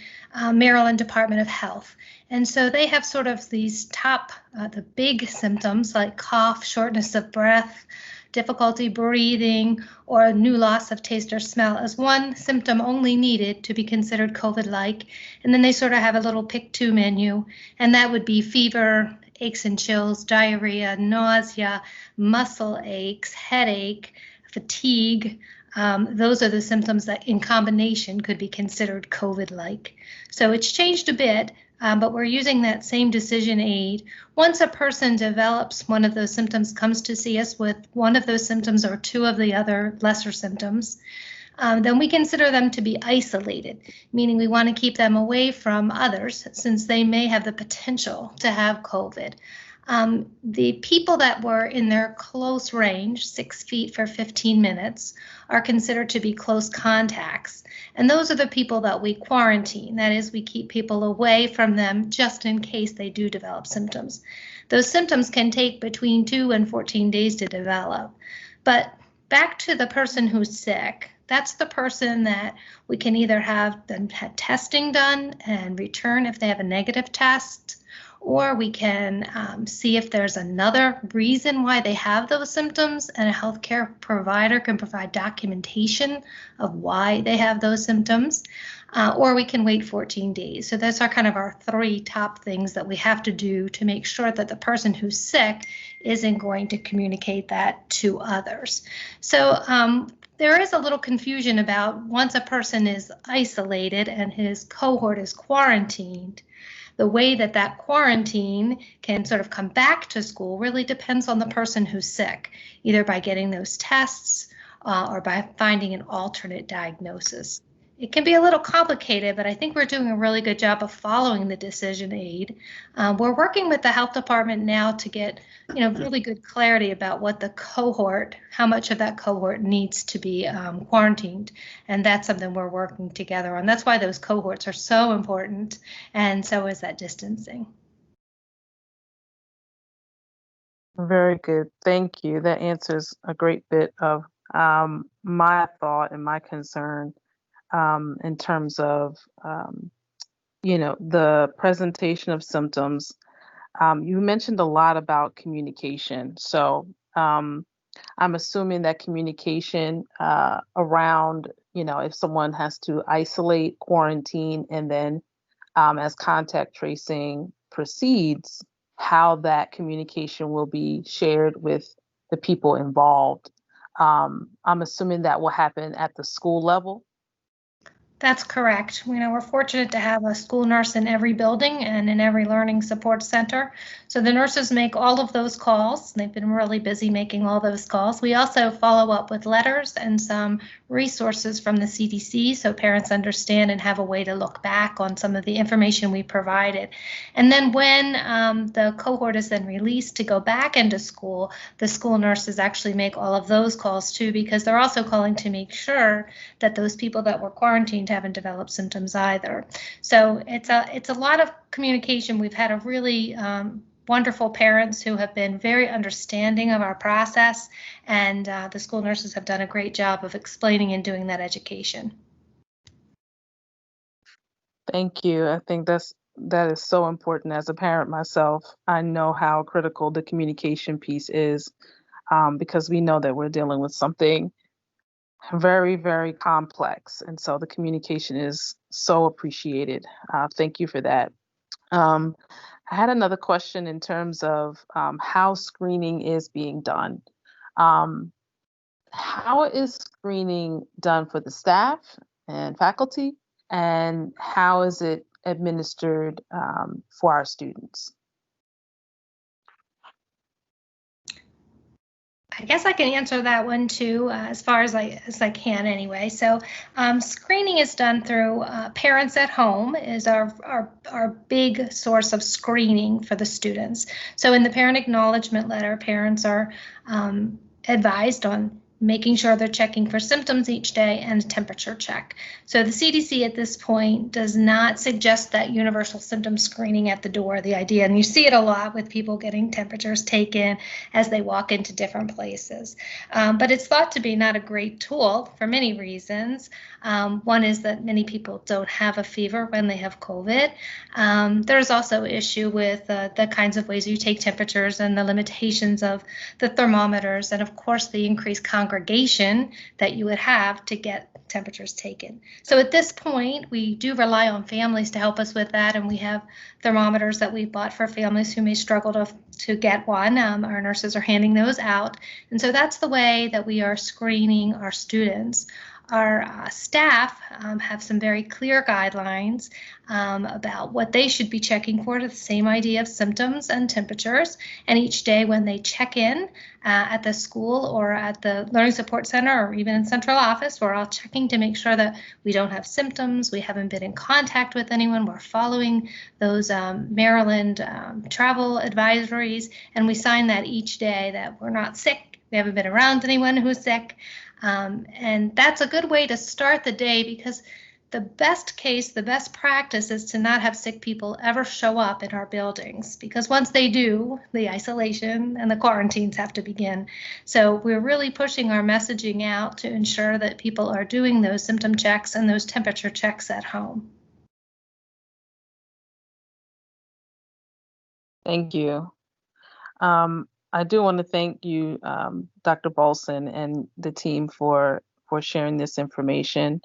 Maryland Department of Health. And so they have sort of these the big symptoms like cough, shortness of breath, difficulty breathing, or a new loss of taste or smell as one symptom only needed to be considered COVID-like. And then they sort of have a little pick two menu, and that would be fever, aches and chills, diarrhea, nausea, muscle aches, headache, fatigue. Those are the symptoms that in combination could be considered COVID-like. So it's changed a bit, but we're using that same decision aid. Once a person develops one of those symptoms, comes to see us with one of those symptoms or two of the other lesser symptoms, then we consider them to be isolated, meaning we want to keep them away from others since they may have the potential to have COVID. The people that were in their close range, 6 feet for 15 minutes, are considered to be close contacts. And those are the people that we quarantine. That is, we keep people away from them just in case they do develop symptoms. Those symptoms can take between 2 and 14 days to develop. But back to the person who's sick, that's the person that we can either have them had testing done and return if they have a negative test, or we can see if there's another reason why they have those symptoms, and a healthcare provider can provide documentation of why they have those symptoms, or we can wait 14 days. So those are kind of our 3 top things that we have to do to make sure that the person who's sick isn't going to communicate that to others. So there is a little confusion about once a person is isolated and his cohort is quarantined, the way that that quarantine can sort of come back to school really depends on the person who's sick, either by getting those tests or by finding an alternate diagnosis. It can be a little complicated, but I think we're doing a really good job of following the decision aid. We're working with the health department now to get, really good clarity about what the cohort, how much of that cohort needs to be quarantined, and that's something we're working together on. That's why those cohorts are so important, and so is that distancing. Very good. Thank you. That answers a great bit of my thought and my concern in terms of, the presentation of symptoms. You mentioned a lot about communication. So I'm assuming that communication around, if someone has to isolate, quarantine, and then as contact tracing proceeds, how that communication will be shared with the people involved. I'm assuming that will happen at the school level. That's correct. We're fortunate to have a school nurse in every building and in every learning support center. So the nurses make all of those calls. They've been really busy making all those calls. We also follow up with letters and some resources from the CDC so parents understand and have a way to look back on some of the information we provided. And then when the cohort is then released to go back into school, the school nurses actually make all of those calls too, because they're also calling to make sure that those people that were quarantined haven't developed symptoms either. So it's a lot of communication. We've had a really wonderful parents who have been very understanding of our process, and the school nurses have done a great job of explaining and doing that education. Thank you. I think that is so important. As a parent myself, I know how critical the communication piece is because we know that we're dealing with something very, very complex. And so the communication is so appreciated. Thank you for that. I had another question in terms of how screening is being done. How is screening done for the staff and faculty, and how is it administered for our students? I guess I can answer that one too, as far as I can anyway. So screening is done through parents at home is our big source of screening for the students. So in the parent acknowledgement letter, parents are advised on making sure they're checking for symptoms each day and a temperature check. So the CDC at this point does not suggest that universal symptom screening at the door, the idea, and you see it a lot with people getting temperatures taken as they walk into different places. But it's thought to be not a great tool for many reasons. One is that many people don't have a fever when they have COVID. There's also issue with the kinds of ways you take temperatures and the limitations of the thermometers, and of course the increased congregation that you would have to get temperatures taken. So at this point, we do rely on families to help us with that, and we have thermometers that we've bought for families who may struggle to get one. Our nurses are handing those out, and so that's the way that we are screening our students. our staff have some very clear guidelines about what they should be checking for, the same idea of symptoms and temperatures. And each day when they check in at the school or at the Learning Support Center or even in central office, we're all checking to make sure that we don't have symptoms, we haven't been in contact with anyone, we're following those Maryland travel advisories, and we sign that each day that we're not sick, we haven't been around anyone who's sick. And that's a good way to start the day, because the best case, the best practice is to not have sick people ever show up in our buildings, because once they do, the isolation and the quarantines have to begin. So we're really pushing our messaging out to ensure that people are doing those symptom checks and those temperature checks at home. Thank you. I do want to thank you, Dr. Bolson, and the team for sharing this information.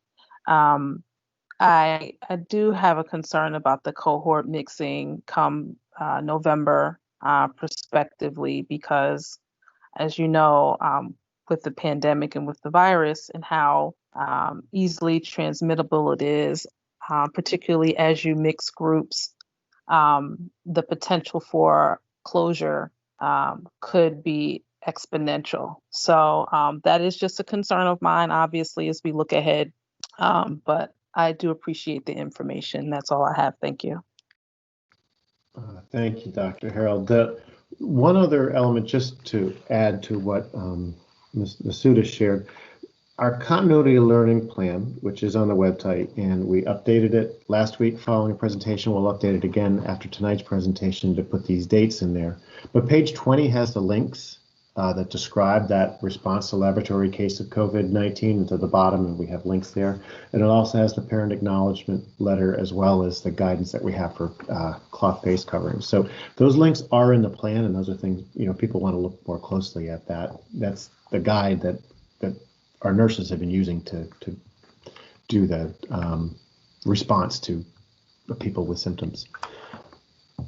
I do have a concern about the cohort mixing come November prospectively, because, as you know, with the pandemic and with the virus and how easily transmittable it is, particularly as you mix groups, the potential for closure could be exponential. So that is just a concern of mine, obviously, as we look ahead. But I do appreciate the information. That's all I have. Thank you. Thank you, Dr. Harold. The one other element, just to add to what Ms. Masuda shared, our continuity learning plan, which is on the website, and we updated it last week following a presentation. We'll update it again after tonight's presentation to put these dates in there. But page 20 has the links that describe that response to laboratory case of COVID-19 to the bottom, and we have links there. And it also has the parent acknowledgement letter, as well as the guidance that we have for cloth face coverings. So those links are in the plan, and those are things, you know, people want to look more closely at that. That's the guide that our nurses have been using to do the response to the people with symptoms.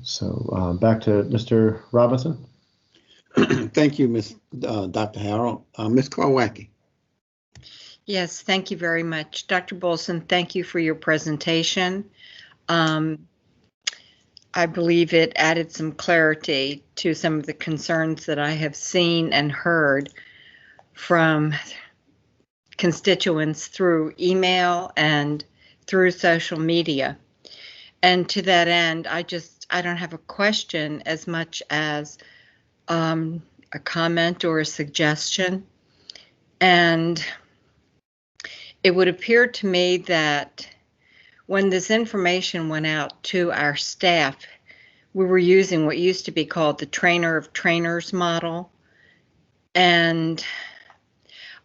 So back to Mr. Robinson. Thank you, Dr. Harold. Ms. Karwacki. Yes, thank you very much. Dr. Bolson, thank you for your presentation. I believe it added some clarity to some of the concerns that I have seen and heard from constituents through email and through social media. And to that end, I don't have a question as much as a comment or a suggestion. And it would appear to me that when this information went out to our staff, we were using what used to be called the trainer of trainers model. And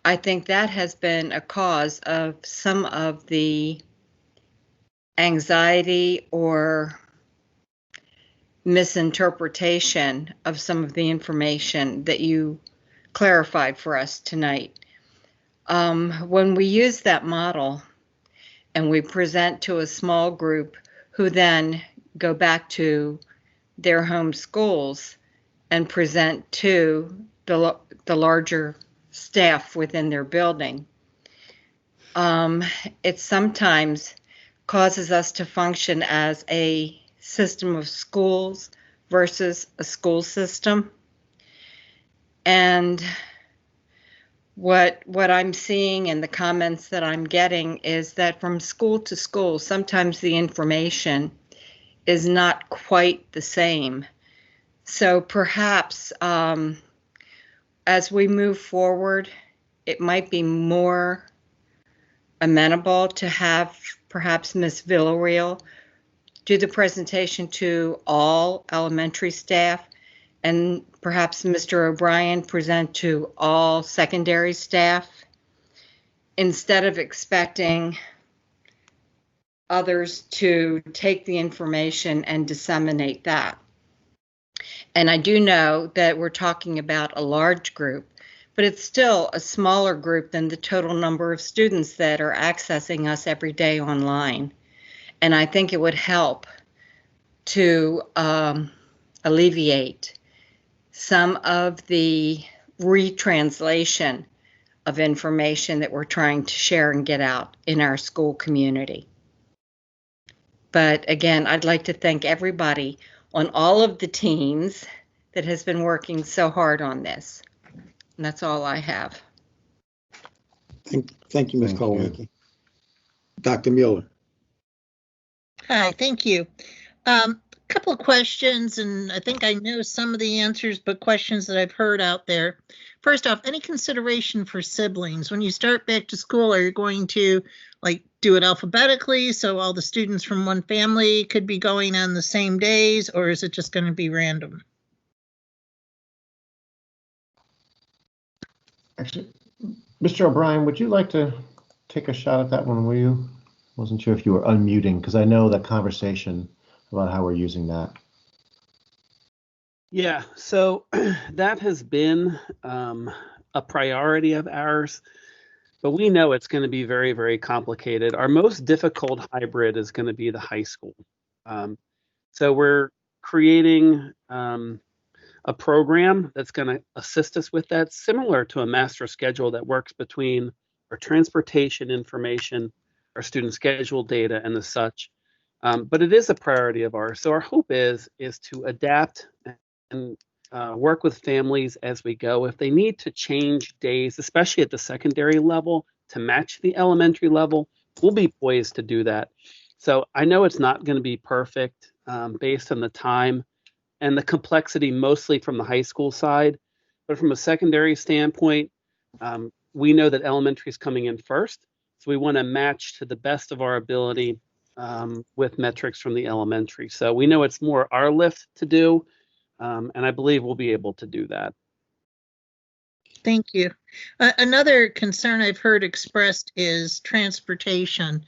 I think that has been a cause of some of the anxiety or misinterpretation of some of the information that you clarified for us tonight. When we use that model and we present to a small group who then go back to their home schools and present to the larger staff within their building, it sometimes causes us to function as a system of schools versus a school system. And what I'm seeing in the comments that I'm getting is that from school to school, sometimes the information is not quite the same. So perhaps as we move forward, it might be more amenable to have perhaps Ms. Villarreal do the presentation to all elementary staff, and perhaps Mr. O'Brien present to all secondary staff, instead of expecting others to take the information and disseminate that. And I do know that we're talking about a large group, but it's still a smaller group than the total number of students that are accessing us every day online. And I think it would help to alleviate some of the retranslation of information that we're trying to share and get out in our school community. But again, I'd like to thank everybody on all of the teams that has been working so hard on this. And that's all I have. Thank you, Ms. Kowalski. Dr. Mueller. Hi, thank you. Couple of questions, and I think I know some of the answers, but questions that I've heard out there. First off, any consideration for siblings? When you start back to school, are you going to do it alphabetically so all the students from one family could be going on the same days, or is it just going to be random? Actually, Mr. O'Brien, would you like to take a shot at that one, will you? Wasn't sure if you were unmuting, because I know that conversation about how we're using that. Yeah, so that has been a priority of ours, but we know it's going to be very, very complicated. Our most difficult hybrid is going to be the high school. So we're creating a program that's going to assist us with that, similar to a master schedule that works between our transportation information, our student schedule data, and the such. But it is a priority of ours. So our hope is to adapt and work with families as we go. If they need to change days, especially at the secondary level, to match the elementary level, we'll be poised to do that. So I know it's not going to be perfect based on the time and the complexity, mostly from the high school side. But from a secondary standpoint, we know that elementary is coming in first. So we want to match to the best of our ability with metrics from the elementary. So we know it's more our lift to do, and I believe we'll be able to do that. Thank you. Another concern I've heard expressed is transportation.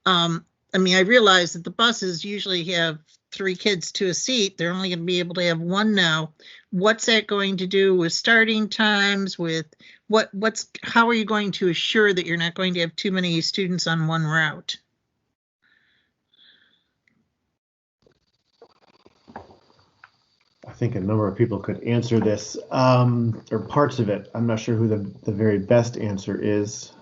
I mean, I realize that the buses usually have 3 kids to a seat. They're only going to be able to have 1 now. What's that going to do with starting times? With how are you going to assure that you're not going to have too many students on one route? I think a number of people could answer this, or parts of it. I'm not sure who the very best answer is.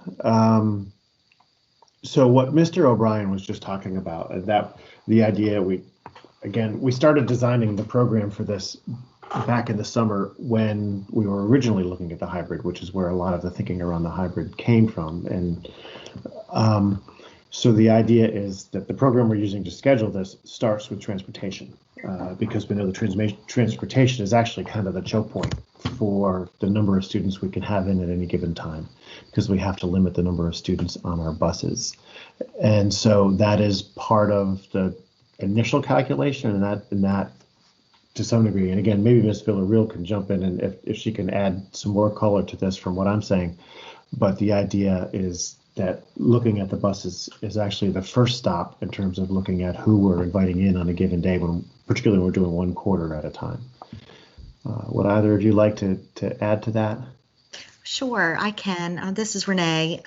So what Mr. O'Brien was just talking about, that the idea we started designing the program for this back in the summer when we were originally looking at the hybrid, which is where a lot of the thinking around the hybrid came from. And so the idea is that the program we're using to schedule this starts with transportation, because we know the transportation is actually kind of the choke point for the number of students we can have in at any given time, because we have to limit the number of students on our buses. And so that is part of the initial calculation, and that to some degree, and again, maybe Ms. Villarreal can jump in and if she can add some more color to this from what I'm saying, but the idea is that looking at the buses is actually the first stop in terms of looking at who we're inviting in on a given day, particularly when we're doing 1 quarter at a time. Would either of you like to add to that? Sure, I can. This is Renee.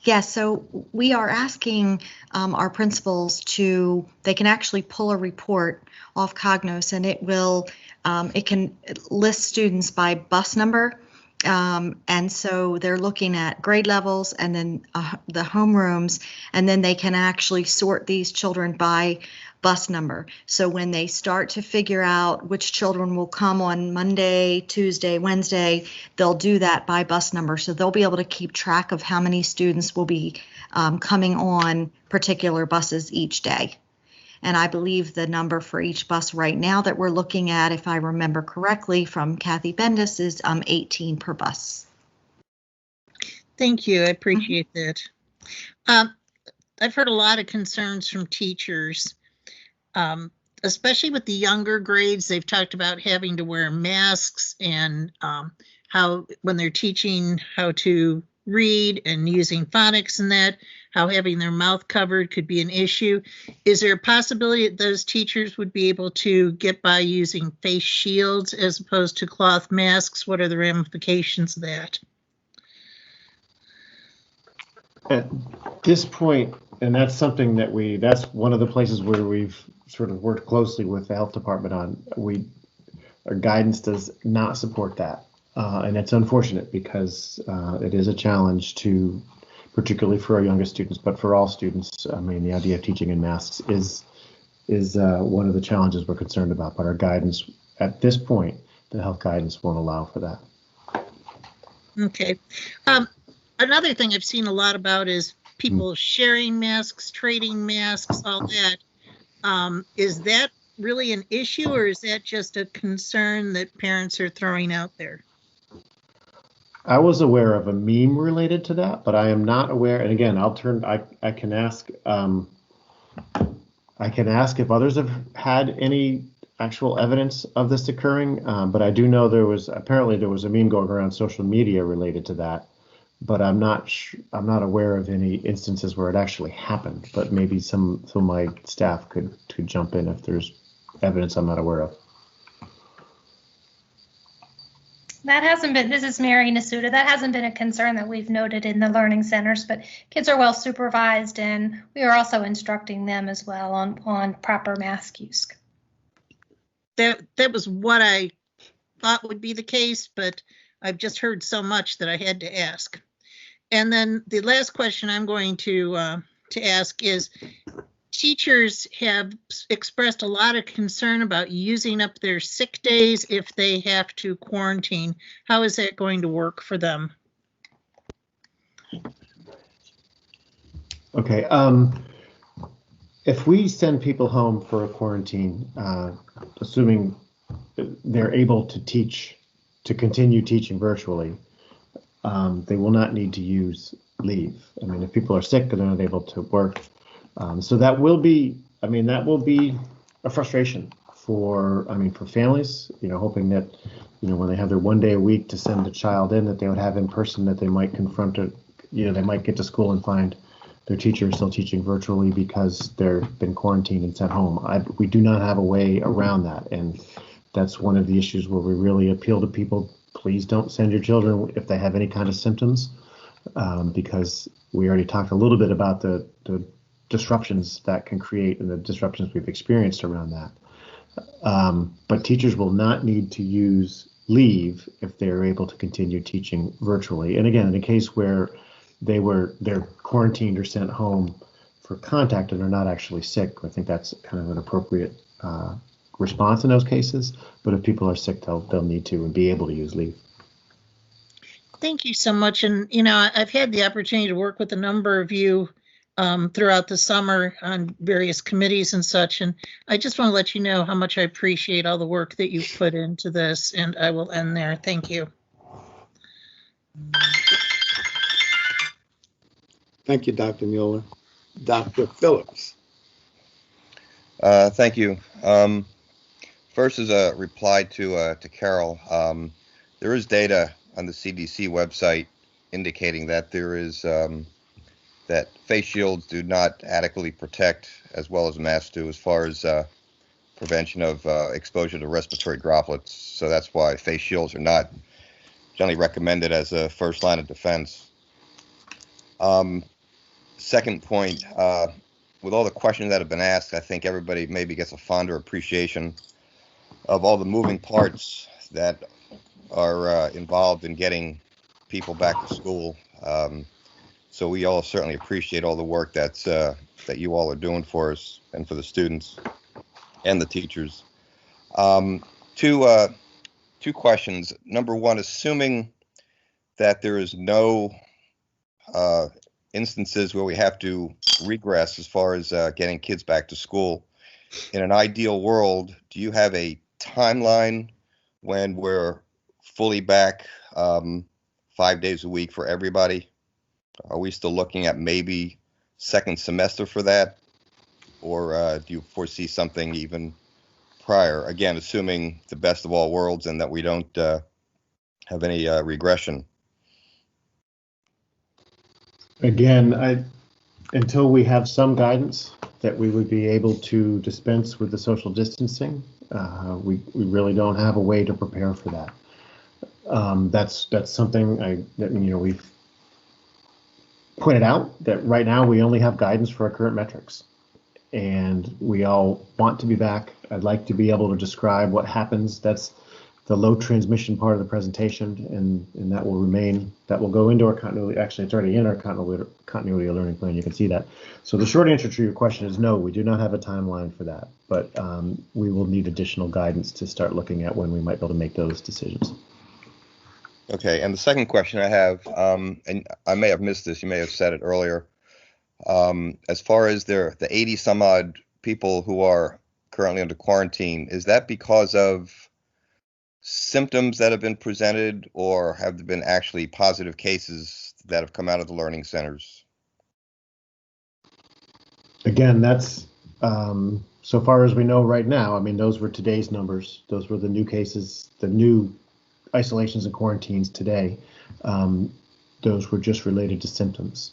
Yes, so we are asking our principals they can actually pull a report off Cognos, and it can list students by bus number. And so they're looking at grade levels and then the homerooms, and then they can actually sort these children by bus number. So when they start to figure out which children will come on Monday, Tuesday, Wednesday, they'll do that by bus number. So they'll be able to keep track of how many students will be coming on particular buses each day. And I believe the number for each bus right now that we're looking at, if I remember correctly from Kathy Bendis, is 18 per bus. Thank you. I appreciate that. I've heard a lot of concerns from teachers, especially with the younger grades. They've talked about having to wear masks and how when they're teaching how to read and using phonics and that, how having their mouth covered could be an issue. Is there a possibility that those teachers would be able to get by using face shields as opposed to cloth masks? What are the ramifications of that? At this point, and that's something that's one of the places where we've sort of worked closely with the health department on. Our guidance does not support that. And it's unfortunate because it is a challenge to, particularly for our youngest students, but for all students. I mean, the idea of teaching in masks is one of the challenges we're concerned about, but our guidance at this point, the health guidance won't allow for that. Okay. Another thing I've seen a lot about is people sharing masks, trading masks, all that. Is that really an issue, or is that just a concern that parents are throwing out there? I was aware of a meme related to that, but I am not aware. And again, I can ask if others have had any actual evidence of this occurring. But I do know there was a meme going around social media related to that. But I'm not aware of any instances where it actually happened. But maybe some of my staff could jump in if there's evidence I'm not aware of. That hasn't been, this is Mary Nasuda, that hasn't been a concern that we've noted in the learning centers, but kids are well supervised, and we are also instructing them as well on proper mask use. That was what I thought would be the case, but I've just heard so much that I had to ask. And then the last question I'm going to ask is, teachers have expressed a lot of concern about using up their sick days if they have to quarantine. How is that going to work for them? Okay. If we send people home for a quarantine, assuming they're able to continue teaching virtually, they will not need to use leave. I mean, if people are sick and they're not able to work, so that will be a frustration for families, hoping that, when they have their 1 day a week to send a child in, that they would have in person, that they might confront it, they might get to school and find their teacher is still teaching virtually because they've been quarantined and sent home. We do not have a way around that. And that's one of the issues where we really appeal to people. Please don't send your children if they have any kind of symptoms, because we already talked a little bit about the disruptions that can create and the disruptions we've experienced around that. But teachers will not need to use leave if they're able to continue teaching virtually. And again, in a case where they're quarantined or sent home for contact and they're not actually sick, I think that's kind of an appropriate response in those cases. But if people are sick, they'll need to and be able to use leave. Thank you so much. And, I've had the opportunity to work with a number of you throughout the summer on various committees and such. And I just want to let you know how much I appreciate all the work that you've put into this. And I will end there. Thank you. Thank you, Dr. Mueller. Dr. Phillips. Thank you. First, as a reply to Carol, there is data on the CDC website indicating that there is that face shields do not adequately protect as well as masks do as far as prevention of exposure to respiratory droplets. So that's why face shields are not generally recommended as a first line of defense. Second point, with all the questions that have been asked, I think everybody maybe gets a fonder appreciation of all the moving parts that are involved in getting people back to school. So we all certainly appreciate all the work that you all are doing for us and for the students and the teachers. Two questions. Number one, assuming that there is no instances where we have to regress as far as getting kids back to school, in an ideal world, do you have a timeline when we're fully back 5 days a week for everybody? Are we still looking at maybe second semester for that? Or do you foresee something even prior? Again, assuming the best of all worlds and that we don't have any regression. Again, until we have some guidance that we would be able to dispense with the social distancing, we really don't have a way to prepare for that. That's something we've pointed out, that right now we only have guidance for our current metrics, and we all want to be back. I'd like to be able to describe what happens. That's the low transmission part of the presentation, and that will remain, that will go into our continuity. Actually, it's already in our continuity of learning plan. You can see that. So the short answer to your question is no, we do not have a timeline for that, but we will need additional guidance to start looking at when we might be able to make those decisions. Okay, and the second question I have, and I may have missed this, you may have said it earlier, as far as the 80 some odd people who are currently under quarantine, is that because of symptoms that have been presented, or have there been actually positive cases that have come out of the learning centers? Again, that's so far as we know right now. I mean, those were today's numbers. Those were the new cases, the new isolations and quarantines today. Those were just related to symptoms.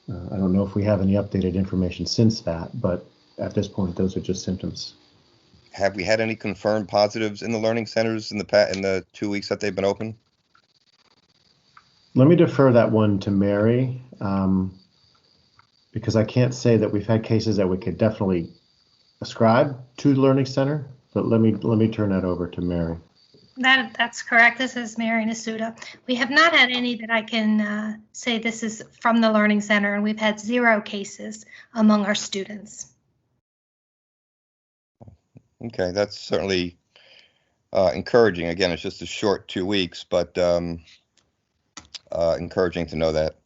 I don't know if we have any updated information since that, but at this point, those are just symptoms. Have we had any confirmed positives in the learning centers in the 2 weeks that they've been open? Let me defer that one to Mary, because I can't say that we've had cases that we could definitely ascribe to the learning center, but let me turn that over to Mary. That's correct. This is Mary Nasuda. We have not had any that I can say this is from the Learning Center, and we've had 0 cases among our students. Okay, that's certainly encouraging. Again, it's just a short 2 weeks, but encouraging to know that.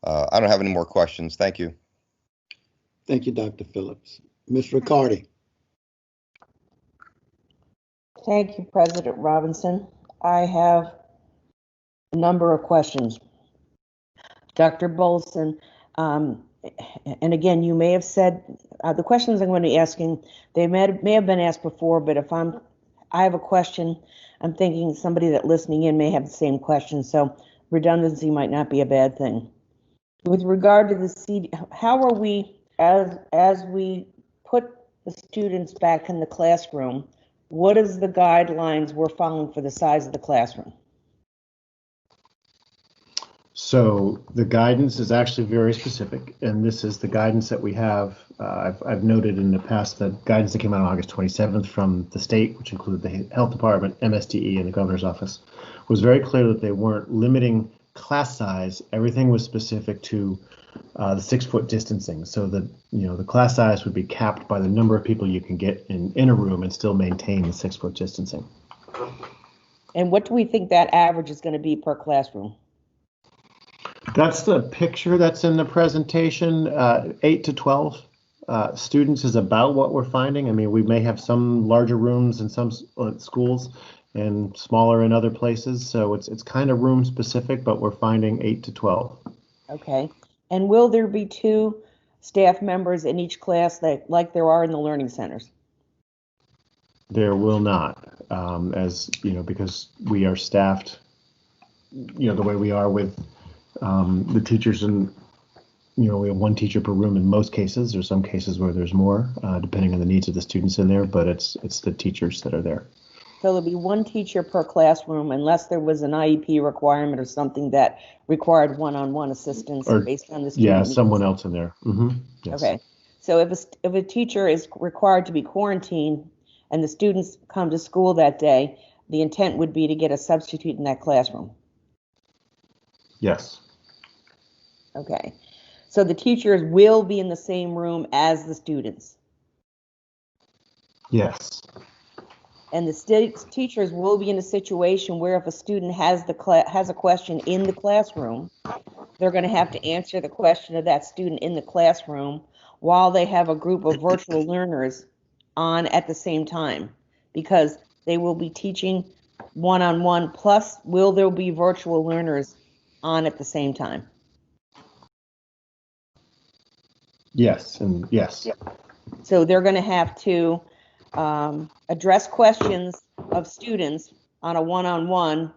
I don't have any more questions. Thank you. Thank you, Dr. Phillips. Ms. Riccardi. Thank you, President Robinson. I have a number of questions. Dr. Bolson, and again, you may have said, the questions I'm going to be asking, they may have been asked before, but if I have a question, I'm thinking somebody that listening in may have the same question, so redundancy might not be a bad thing. With regard to the CD, how are we, as we put the students back in the classroom, what is the guidelines we're following for the size of the classroom? So the guidance is actually very specific, and this is the guidance that we have. I've noted in the past that guidance that came out on August 27th from the state, which included the health department, MSDE, and the governor's office, was very clear that they weren't limiting class size. Everything was specific to the 6-foot distancing, so that the class size would be capped by the number of people you can get in a room and still maintain the 6-foot distancing. And what do we think that average is going to be per classroom? That's the picture that's in the presentation. 8 to 12 students is about what we're finding. I mean, we may have some larger rooms in some schools and smaller in other places, so it's kind of room specific, but we're finding 8 to 12. Okay. And will there be 2 staff members in each class like there are in the learning centers? There will not, as because we are staffed, the way we are with the teachers, and we have 1 teacher per room in most cases. There's some cases where there's more, depending on the needs of the students in there, but it's the teachers that are there. So there'll be 1 teacher per classroom unless there was an IEP requirement or something that required one-on-one assistance based on the student. Yeah, someone else in there. Yes. Okay. So if a teacher is required to be quarantined and the students come to school that day, the intent would be to get a substitute in that classroom. Yes. Okay. So the teachers will be in the same room as the students. Yes. And the teachers will be in a situation where if a student has a question in the classroom, they're going to have to answer the question of that student in the classroom while they have a group of virtual learners on at the same time, because they will be teaching one-on-one, plus will there be virtual learners on at the same time? Yes, and yes. So they're going to have to address questions of students on a one-on-one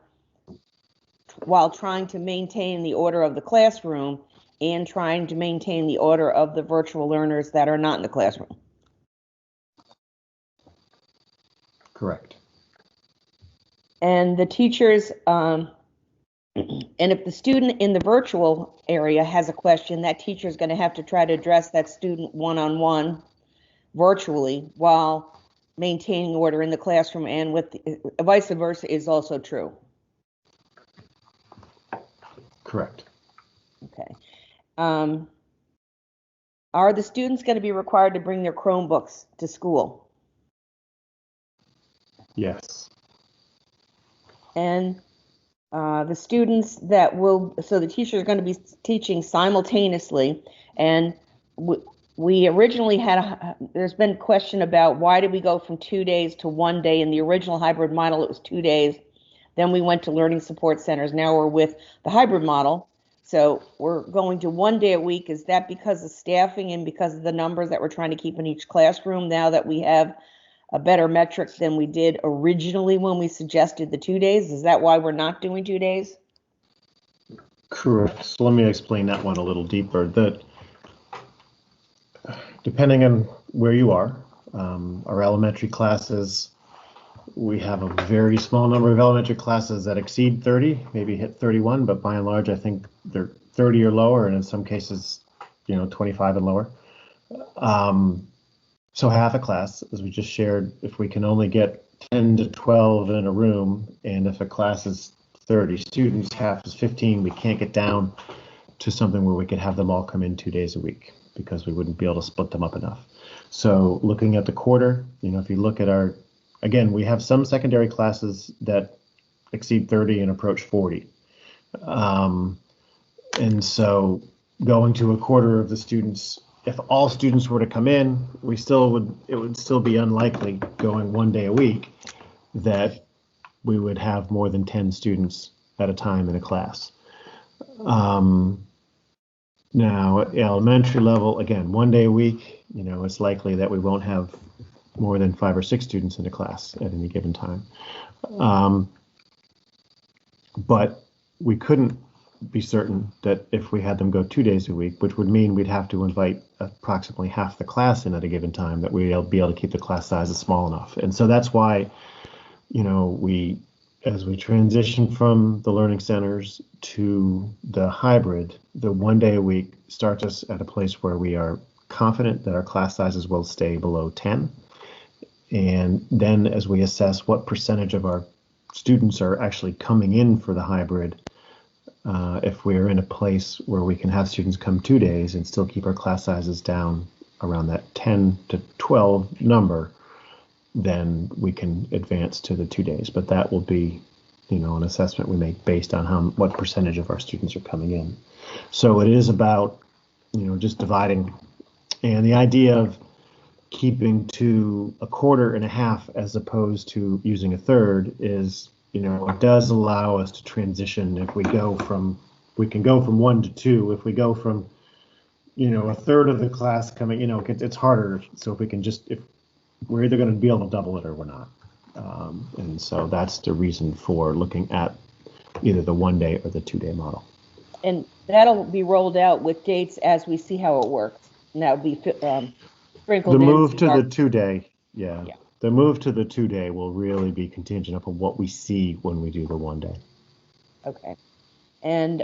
while trying to maintain the order of the classroom and trying to maintain the order of the virtual learners that are not in the classroom. Correct. And the teachers, and if the student in the virtual area has a question, that teacher is going to have to try to address that student one-on-one virtually while maintaining order in the classroom, and with vice versa is also true. Correct. Okay. Are the students going to be required to bring their Chromebooks to school? Yes. And the students that will, so the teachers are going to be teaching simultaneously, and we originally had, there's been a question about why did we go from 2 days to 1 day. In the original hybrid model, it was 2 days. Then we went to learning support centers. Now we're with the hybrid model. So we're going to 1 day a week. Is that because of staffing and because of the numbers that we're trying to keep in each classroom now that we have a better metric than we did originally when we suggested the 2 days? Is that why we're not doing 2 days? Correct. So let me explain that one a little deeper. That depending on where you are, our elementary classes, we have a very small number of elementary classes that exceed 30, maybe hit 31, but by and large, I think they're 30 or lower, and in some cases, 25 and lower. So half a class, as we just shared, if we can only get 10 to 12 in a room, and if a class is 30 students, half is 15, we can't get down to something where we could have them all come in 2 days a week because we wouldn't be able to split them up enough. So looking at the quarter, if you look at our, again, we have some secondary classes that exceed 30 and approach 40. And so going to a quarter of the students, if all students were to come in, it would still be unlikely going 1 day a week that we would have more than 10 students at a time in a class. Now, elementary level, again, 1 day a week, it's likely that we won't have more than 5 or 6 students in a class at any given time. But we couldn't be certain that if we had them go 2 days a week, which would mean we'd have to invite approximately half the class in at a given time, that we'd be able to keep the class sizes small enough. And so that's why, as we transition from the learning centers to the hybrid, the 1 day a week starts us at a place where we are confident that our class sizes will stay below 10. And then as we assess what percentage of our students are actually coming in for the hybrid, if we're in a place where we can have students come 2 days and still keep our class sizes down around that 10 to 12 number, then we can advance to the 2 days. But that will be, an assessment we make based on what percentage of our students are coming in. So it is about, just dividing. And the idea of keeping to a quarter and a half as opposed to using a third is, it does allow us to transition. If we can go from 1 to 2, if we go from, a third of the class coming, it's harder. So if we're either going to be able to double it or we're not. And so that's the reason for looking at either the 1 day or the 2 day model. And that'll be rolled out with dates as we see how it works. And that would be sprinkled in. The move to the 2 day, yeah. The move to the 2 day will really be contingent upon what we see when we do the 1 day. Okay. And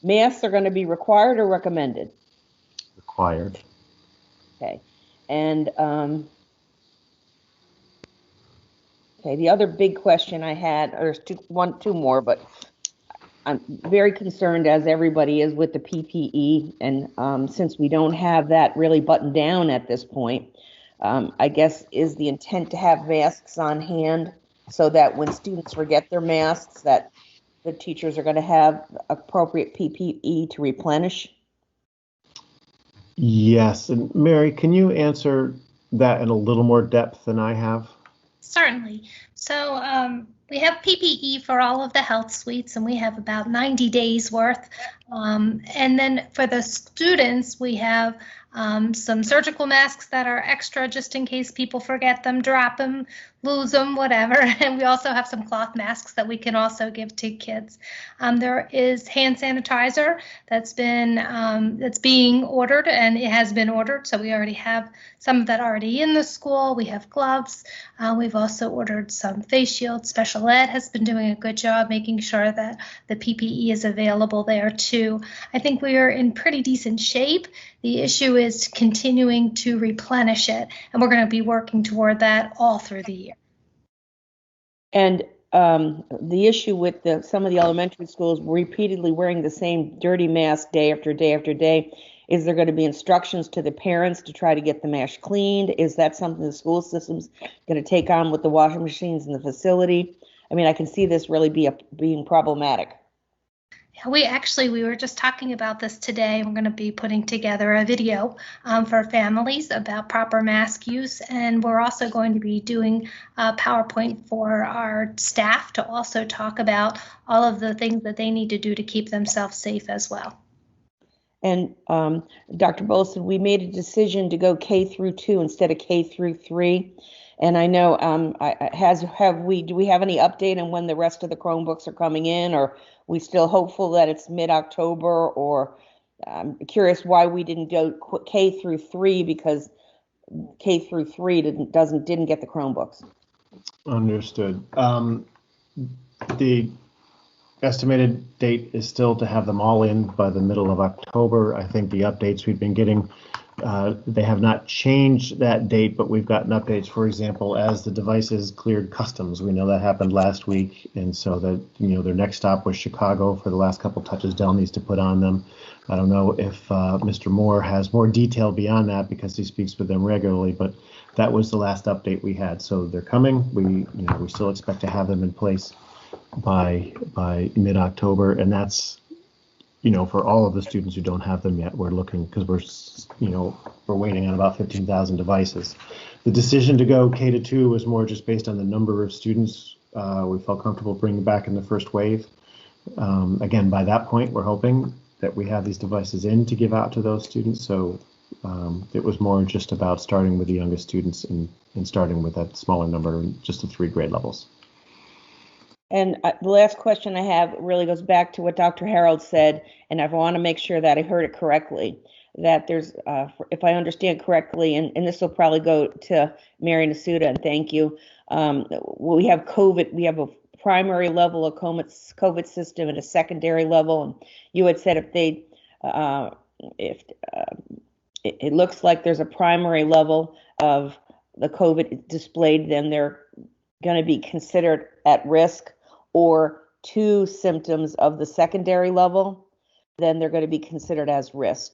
masks are going to be required or recommended? Required. Okay. And okay, the other big question I had, there's two more, but I'm very concerned, as everybody is, with the PPE. And since we don't have that really buttoned down at this point, I guess is the intent to have masks on hand so that when students forget their masks, that the teachers are going to have appropriate PPE to replenish? Yes. And Mary, can you answer that in a little more depth than I have? Certainly. So we have PPE for all of the health suites, and we have about 90 days worth. And then for the students, we have some surgical masks that are extra just in case people forget them, drop them, lose them, whatever. And we also have some cloth masks that we can also give to kids. There is hand sanitizer that's being ordered, and it has been ordered. So we already have some of that already in the school. We have gloves. We've also ordered some face shields. Special ed has been doing a good job making sure that the PPE is available there too. I think we are in pretty decent shape The issue is continuing to replenish it, and we're going to be working toward that all through the year. And the issue with some of the elementary schools repeatedly wearing the same dirty mask day after day after day, is there going to be instructions to the parents to try to get the mask cleaned? Is that something the school system's going to take on with the washing machines in the facility? I mean, I can see this really being problematic. We were just talking about this today. We're going to be putting together a video for families about proper mask use, and we're also going to be doing a PowerPoint for our staff to also talk about all of the things that they need to do to keep themselves safe as well. And Dr. Bolson, we made a decision to go K through 2 instead of K through 3. And I know, do we have any update on when the rest of the Chromebooks are coming in, or we still hopeful that it's mid-October? Or I'm curious why we didn't go K through 3, because K through 3 didn't get the Chromebooks. Understood. The estimated date is still to have them all in by the middle of October. I think the updates we've been getting, they have not changed that date, but we've gotten updates, for example, as the devices cleared customs. We know that happened last week, and so that, their next stop was Chicago for the last couple touches Dell needs to put on them. I don't know if Mr. Moore has more detail beyond that because he speaks with them regularly, but that was the last update we had. So they're coming. We still expect to have them in place by mid-October, and that's for all of the students who don't have them yet. We're looking, because we're waiting on about 15,000 devices. The decision to go K to 2 was more just based on the number of students we felt comfortable bringing back in the first wave. Again, by that point, we're hoping that we have these devices in to give out to those students. So it was more just about starting with the youngest students and starting with that smaller number, just the 3 grade levels. And the last question I have really goes back to what Dr. Harold said, and I want to make sure that I heard it correctly, that there's, if I understand correctly, and this will probably go to Mary Nasuda, and thank you, we have COVID, we have a primary level of COVID system and a secondary level, and you had said it looks like there's a primary level of the COVID displayed, then they're going to be considered at risk, or 2 symptoms of the secondary level, then they're going to be considered as risk.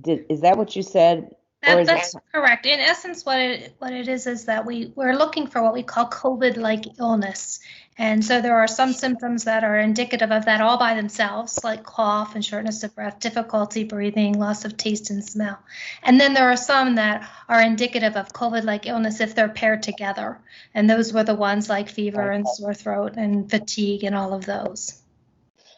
Is that what you said? That's correct. In essence, what it is that we're looking for what we call COVID-like illness. And so there are some symptoms that are indicative of that all by themselves, like cough and shortness of breath, difficulty breathing, loss of taste and smell. And then there are some that are indicative of COVID-like illness if they're paired together. And those were the ones like fever and sore throat and fatigue and all of those.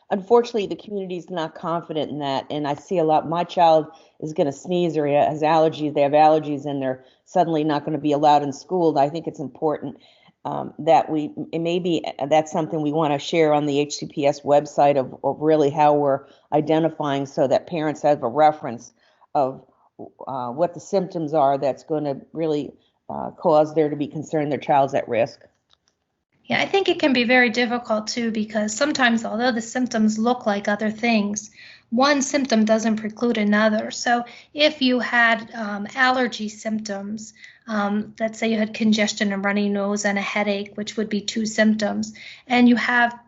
Unfortunately, the community is not confident in that. And I see a lot, my child is going to sneeze, or he has allergies, they have allergies, and they're suddenly not going to be allowed in school. I think it's important that that's something we want to share on the HCPS website of really how we're identifying, so that parents have a reference of what the symptoms are that's going to really cause there to be concern their child's at risk. Yeah, I think it can be very difficult too, because sometimes, although the symptoms look like other things, one symptom doesn't preclude another. So if you had allergy symptoms, let's say you had congestion, a runny nose, and a headache, which would be 2 symptoms, and you have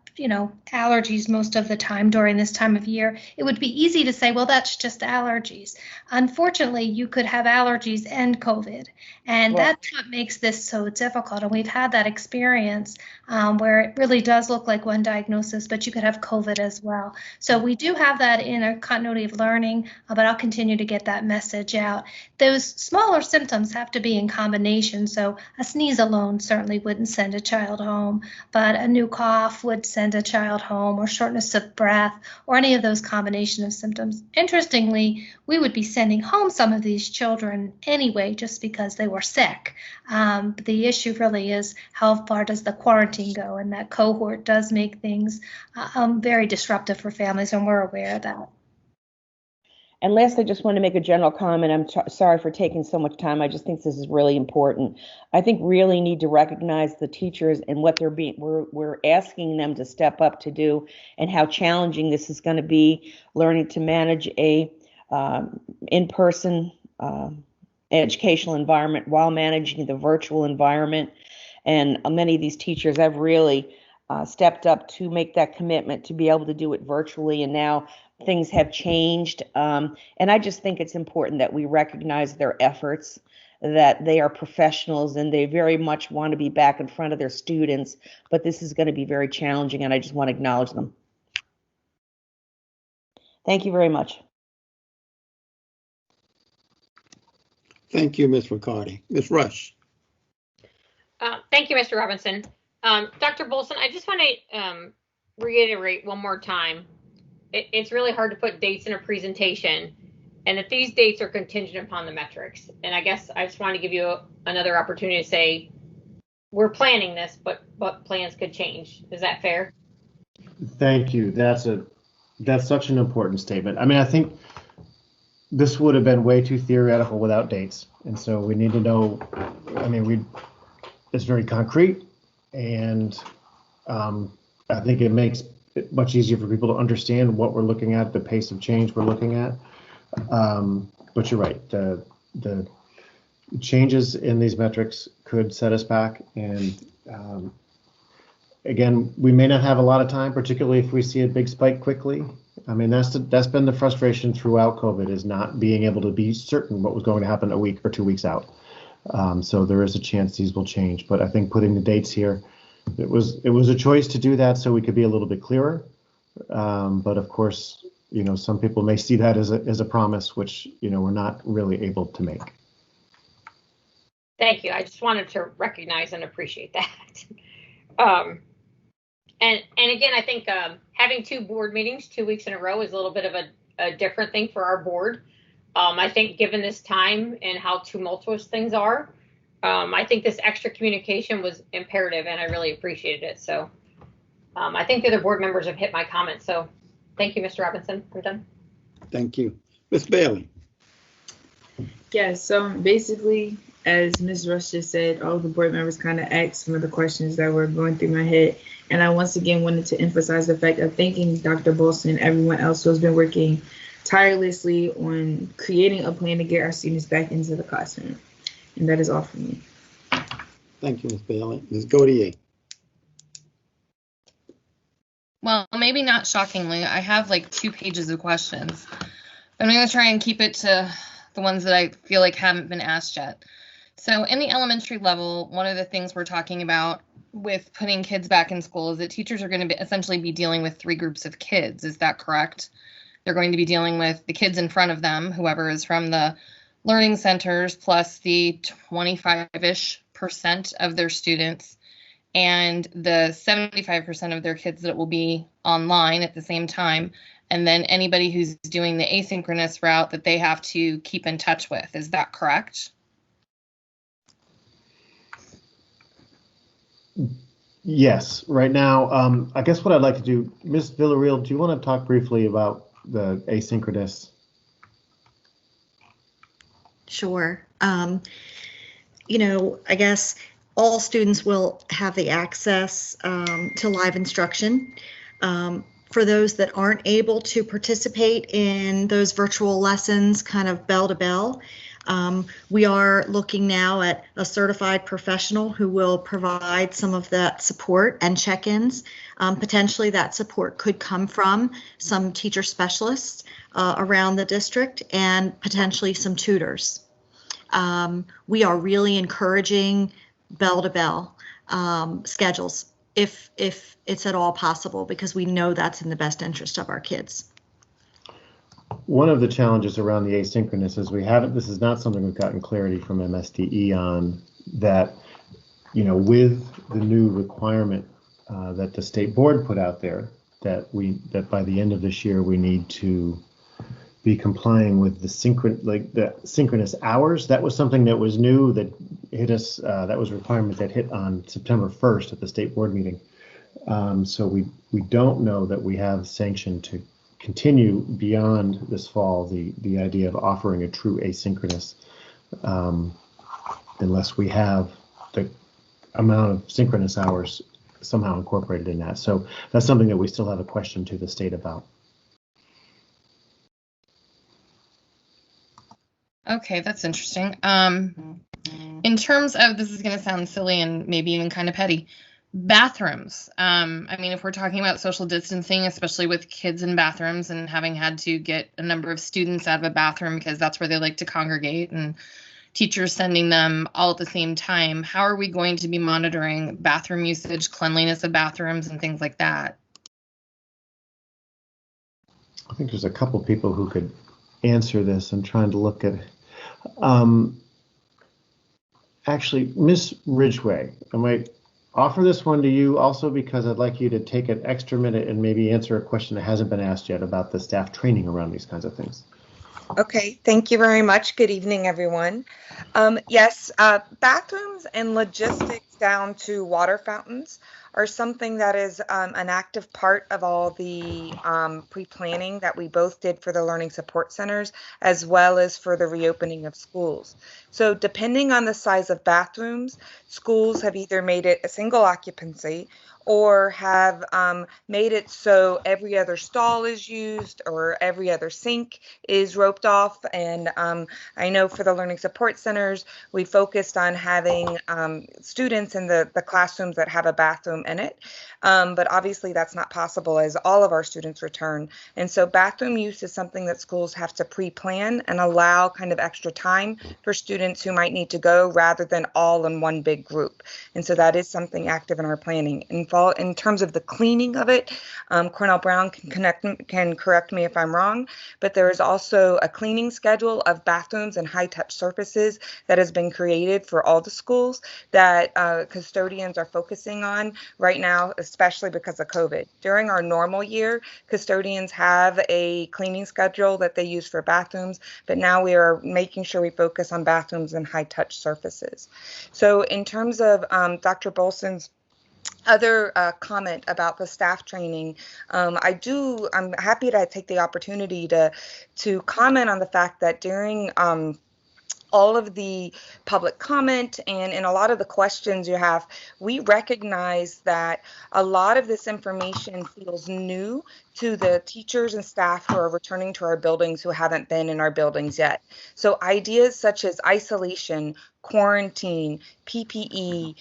allergies most of the time during this time of year, it would be easy to say, well, that's just allergies. Unfortunately, you could have allergies and COVID, and that's what makes this so difficult. And we've had that experience where it really does look like one diagnosis, but you could have COVID as well. So we do have that in a continuity of learning, but I'll continue to get that message out. Those smaller symptoms have to be in combination. So a sneeze alone certainly wouldn't send a child home, but a new cough would send a child home, or shortness of breath, or any of those combination of symptoms. Interestingly, we would be sending home some of these children anyway, just because they were sick. But the issue really is, how far does the quarantine go? And that cohort does make things very disruptive for families, and we're aware of that. And last, I just want to make a general comment. I'm sorry for taking so much time. I just think this is really important. I think really need to recognize the teachers and what we're asking them to step up to do, and how challenging this is going to be, learning to manage a in-person educational environment while managing the virtual environment. And many of these teachers have really stepped up to make that commitment to be able to do it virtually. And now things have changed. And I just think it's important that we recognize their efforts, that they are professionals and they very much want to be back in front of their students. But this is going to be very challenging, and I just want to acknowledge them. Thank you very much. Thank you, Ms. Riccardi. Ms. Rush. Thank you, Mr. Robinson. Dr. Bolson, I just want to reiterate one more time. It's really hard to put dates in a presentation, and that these dates are contingent upon the metrics. And I guess I just want to give you another opportunity to say, we're planning this, but plans could change. Is that fair? Thank you. That's such an important statement. I mean, I think this would have been way too theoretical without dates. And so we need to know, I mean, it's very concrete, and I think it makes it much easier for people to understand what we're looking at, the pace of change we're looking at. But you're right, the changes in these metrics could set us back. And again, we may not have a lot of time, particularly if we see a big spike quickly. I mean, that's been the frustration throughout COVID, is not being able to be certain what was going to happen a week or 2 weeks out. So there is a chance these will change, but I think putting the dates here, it was a choice to do that so we could be a little bit clearer. But of course, you know, some people may see that as a promise, which, you know, we're not really able to make. Thank you. I just wanted to recognize and appreciate that. And again, I think having 2 board meetings 2 weeks in a row is a little bit of a different thing for our board. I think given this time and how tumultuous things are, I think this extra communication was imperative, and I really appreciated it. So I think the other board members have hit my comments. So thank you, Mr. Robinson. I'm done. Thank you. Ms. Bailey. Yes, so basically, as Ms. Rush just said, all the board members kind of asked some of the questions that were going through my head. And I once again wanted to emphasize the fact of thanking Dr. Bolson and everyone else who has been working tirelessly on creating a plan to get our students back into the classroom. And that is all for me. Thank you, Ms. Bailey. Ms. Gautier. Well, maybe not shockingly, I have like 2 pages of questions. I'm going to try and keep it to the ones that I feel like haven't been asked yet. So in the elementary level, one of the things we're talking about with putting kids back in school is that teachers are going to essentially be dealing with 3 groups of kids. Is that correct? They're going to be dealing with the kids in front of them, whoever is from the learning centers, plus the 25-ish% of their students, and the 75% of their kids that will be online at the same time, and then anybody who's doing the asynchronous route that they have to keep in touch with. Is that correct? Yes. Right now, I guess what I'd like to do, Ms. Villarreal, do you want to talk briefly about the asynchronous? Sure. You know, I guess all students will have the access to live instruction. For those that aren't able to participate in those virtual lessons, kind of bell to bell, we are looking now at a certified professional who will provide some of that support and check-ins. Potentially that support could come from some teacher specialists around the district and potentially some tutors. We are really encouraging bell to bell schedules if it's at all possible, because we know that's in the best interest of our kids. One of the challenges around the asynchronous is this is not something we've gotten clarity from MSDE on, that, you know, with the new requirement that the state board put out there, that by the end of this year we need to be complying with the synchronous hours. That was something that was new that hit us. That was a requirement that hit on September 1st at the state board meeting. So we don't know that we have sanction to continue beyond this fall the idea of offering a true asynchronous, unless we have the amount of synchronous hours somehow incorporated in that. So that's something that we still have a question to the state about. Okay, that's interesting. In terms of, this is going to sound silly and maybe even kind of petty, bathrooms. I mean, if we're talking about social distancing, especially with kids in bathrooms and having had to get a number of students out of a bathroom because that's where they like to congregate and teachers sending them all at the same time, how are we going to be monitoring bathroom usage, cleanliness of bathrooms, and things like that? I think there's a couple people who could answer this. I'm trying to look at actually, Miss Ridgway, I might offer this one to you also because I'd like you to take an extra minute and maybe answer a question that hasn't been asked yet about the staff training around these kinds of things. Okay, thank you very much. Good evening, everyone. Yes, bathrooms and logistics down to water fountains are something that is an active part of all the pre-planning that we both did for the learning support centers, as well as for the reopening of schools. So depending on the size of bathrooms, schools have either made it a single occupancy or have made it so every other stall is used or every other sink is roped off. And I know for the learning support centers, we focused on having students in the classrooms that have a bathroom in it. But obviously that's not possible as all of our students return. And so bathroom use is something that schools have to pre-plan and allow kind of extra time for students who might need to go rather than all in one big group. And so that is something active in our planning. In terms of the cleaning of it, Cornell Brown can correct me if I'm wrong, but there is also a cleaning schedule of bathrooms and high-touch surfaces that has been created for all the schools that custodians are focusing on right now, especially because of COVID. During our normal year, custodians have a cleaning schedule that they use for bathrooms, but now we are making sure we focus on bathrooms and high-touch surfaces. So in terms of Dr. Bolson's other comment about the staff training, I'm happy to take the opportunity to comment on the fact that during all of the public comment and in a lot of the questions you have, we recognize that a lot of this information feels new to the teachers and staff who are returning to our buildings who haven't been in our buildings yet. So ideas such as isolation, quarantine, PPE,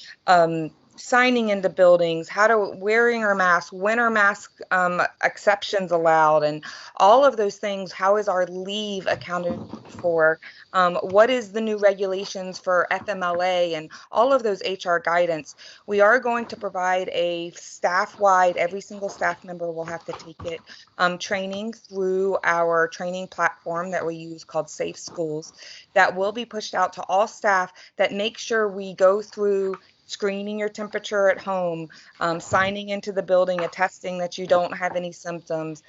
signing into buildings, wearing our masks, when are mask exceptions allowed, and all of those things. How is our leave accounted for? What is the new regulations for FMLA and all of those HR guidance? We are going to provide a staff-wide, every single staff member will have to take it, training through our training platform that we use called Safe Schools that will be pushed out to all staff that make sure we go through screening your temperature at home, signing into the building, attesting that you don't have any symptoms,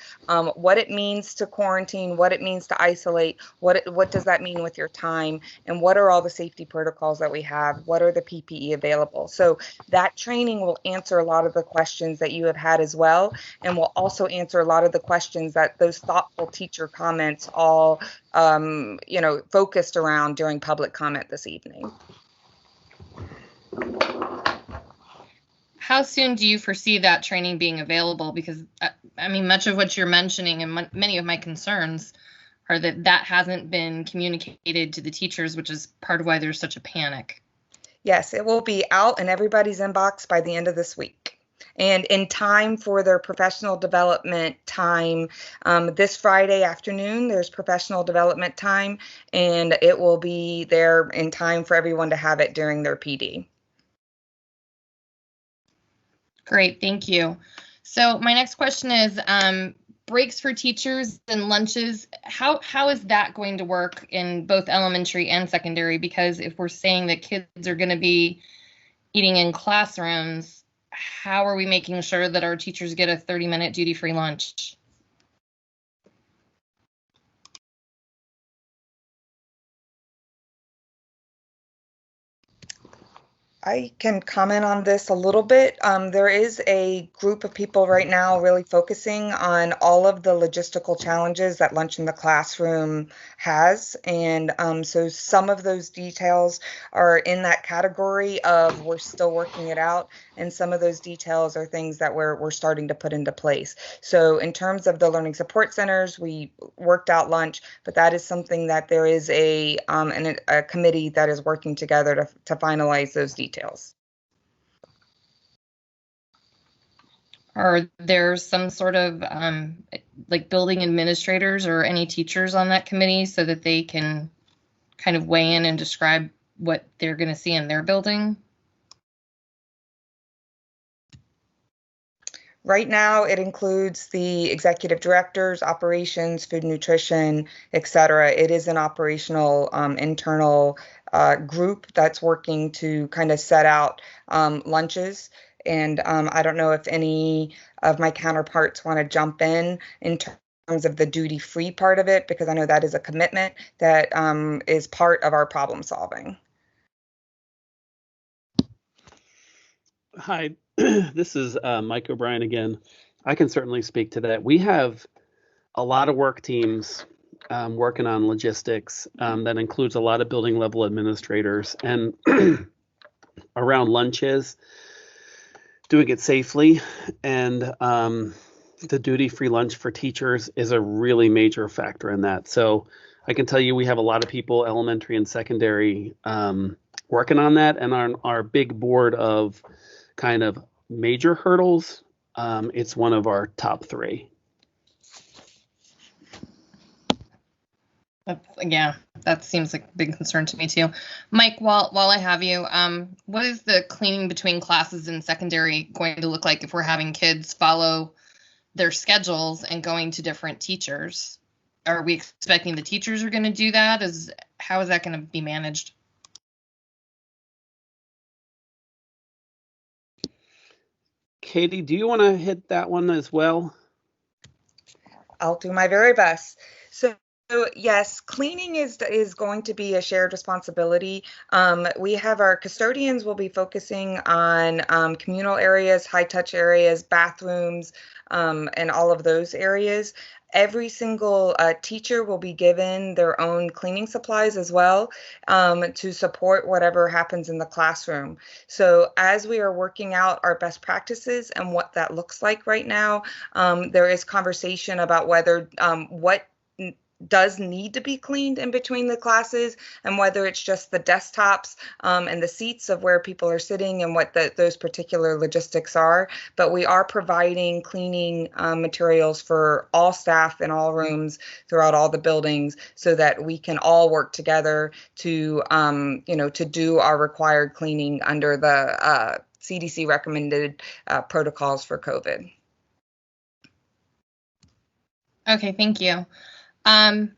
what it means to quarantine, what it means to isolate, what does that mean with your time, and what are all the safety protocols that we have, what are the PPE available. So that training will answer a lot of the questions that you have had as well, and will also answer a lot of the questions that those thoughtful teacher comments all focused around during public comment this evening. How soon do you foresee that training being available? Because, I mean, much of what you're mentioning and many of my concerns are that hasn't been communicated to the teachers, which is part of why there's such a panic. Yes, it will be out in everybody's inbox by the end of this week. And in time for their professional development time, this Friday afternoon, there's professional development time, and it will be there in time for everyone to have it during their PD. Great, thank you. So my next question is breaks for teachers and lunches. How is that going to work in both elementary and secondary? Because if we're saying that kids are going to be eating in classrooms, how are we making sure that our teachers get a 30-minute duty-free lunch? I can comment on this a little bit. There is a group of people right now really focusing on all of the logistical challenges that lunch in the classroom has. And so some of those details are in that category of we're still working it out. And some of those details are things that we're starting to put into place. So in terms of the learning support centers, we worked out lunch, but that is something that there is a committee that is working together to finalize those details. Are there some sort of like building administrators or any teachers on that committee so that they can kind of weigh in and describe what they're going to see in their building? Right now, it includes the executive directors, operations, food and nutrition, et cetera. It is an operational internal group that's working to kind of set out lunches. And I don't know if any of my counterparts want to jump in terms of the duty-free part of it, because I know that is a commitment that is part of our problem solving. Hi, this is Mike O'Brien again. I can certainly speak to that. We have a lot of work teams working on logistics that includes a lot of building level administrators, and around lunches, doing it safely, and the duty-free lunch for teachers is a really major factor in that. So I can tell you we have a lot of people, elementary and secondary, working on that, and on our big board of kind of major hurdles, it's one of our top 3. Yeah, that seems like a big concern to me too. Mike, while I have you, what is the cleaning between classes in secondary going to look like if we're having kids follow their schedules and going to different teachers? Are we expecting the teachers are going to do that? How is that going to be managed? Katie, do you want to hit that one as well? I'll do my very best. So yes, cleaning is going to be a shared responsibility. We have our custodians will be focusing on communal areas, high touch areas, bathrooms, and all of those areas. Every single teacher will be given their own cleaning supplies as well to support whatever happens in the classroom. So as we are working out our best practices and what that looks like right now, there is conversation about whether what does need to be cleaned in between the classes, and whether it's just the desktops and the seats of where people are sitting and what those particular logistics are. But we are providing cleaning materials for all staff in all rooms throughout all the buildings so that we can all work together to, to do our required cleaning under the CDC recommended protocols for COVID. Okay, thank you. In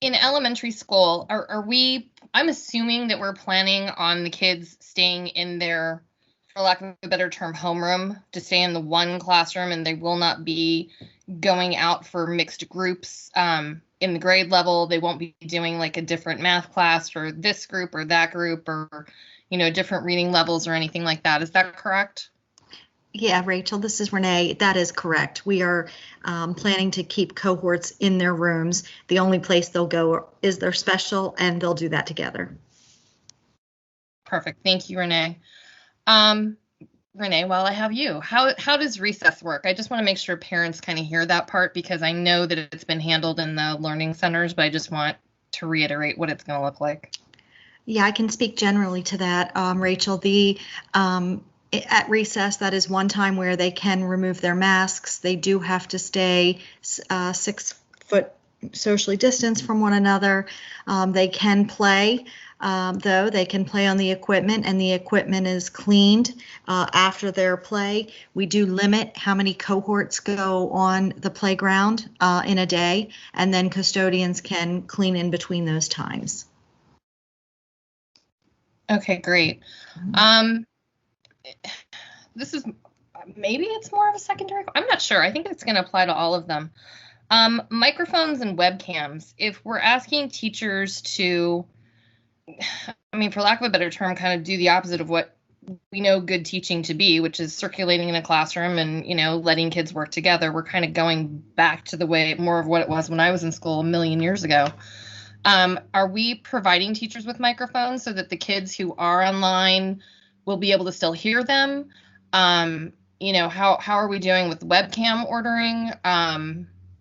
elementary school, I'm assuming that we're planning on the kids staying in their, for lack of a better term, homeroom, to stay in the one classroom, and they will not be going out for mixed groups in the grade level. They won't be doing like a different math class for this group or that group, or, different reading levels or anything like that. Is that correct? Yeah, Rachel, this is Renee. That is correct. We are planning to keep cohorts in their rooms. The only place they'll go is their special, and they'll do that together. Perfect. Thank you, Renee. Renee, while I have you, how does recess work? I just want to make sure parents kind of hear that part, because I know that it's been handled in the learning centers, but I just want to reiterate what it's going to look like. Yeah, I can speak generally to that, Rachel. At recess, that is one time where they can remove their masks. They do have to stay 6 foot socially distanced from one another. They can play, though. They can play on the equipment, and the equipment is cleaned after their play. We do limit how many cohorts go on the playground in a day, and then custodians can clean in between those times. Okay, great. This is, maybe it's more of a secondary, I'm not sure. I think it's going to apply to all of them. Microphones and webcams. If we're asking teachers to I mean, for lack of a better term, kind of do the opposite of what we know good teaching to be, which is circulating in a classroom and, letting kids work together. We're kind of going back to the way more of what it was when I was in school a million years ago. Are we providing teachers with microphones so that the kids who are online will be able to still hear them? How are we doing with webcam ordering?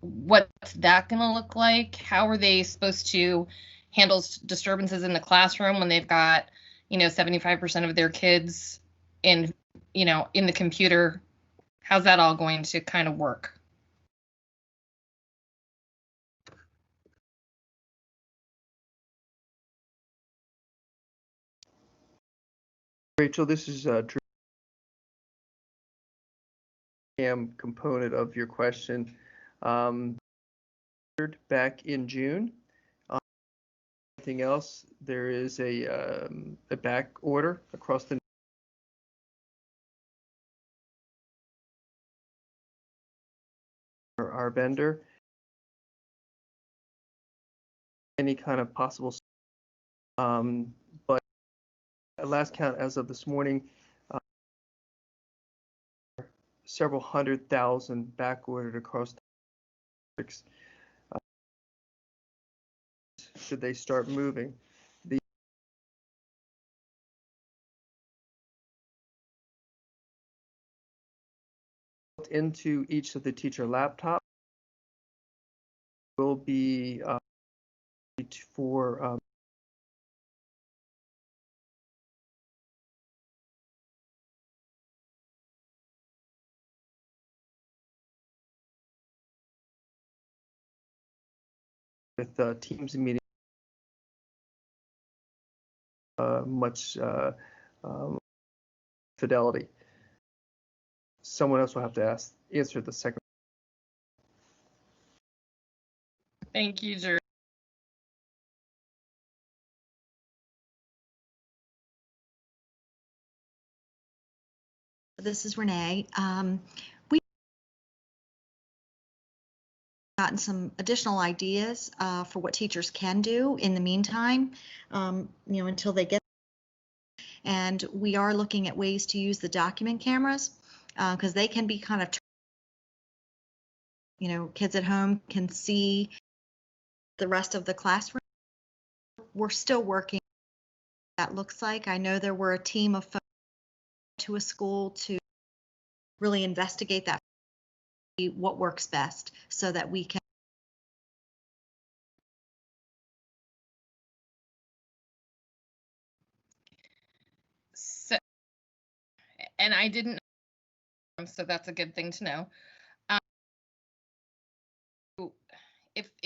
What's that going to look like? How are they supposed to handle disturbances in the classroom when they've got 75% of their kids in the computer? How's that all going to kind of work? Rachel, this is Drew. Component of your question. Back in June. Anything else? There is a back order across the our vendor. Any kind of possible, but at last count as of this morning, several 100,000 back ordered across the districts. Should they start moving? Into each of the teacher laptops will be for with Teams meeting much fidelity. Someone else will have to answer the second. Thank you, Drew. This is Renee. We've gotten some additional ideas for what teachers can do in the meantime, until they get. And we are looking at ways to use the document cameras because they can be kind of, kids at home can see the rest of the classroom. We're still working on what that looks like. I know there were a team of folks to a school to really investigate that, what works best so that we can. So, and I didn't, so that's a good thing to know. If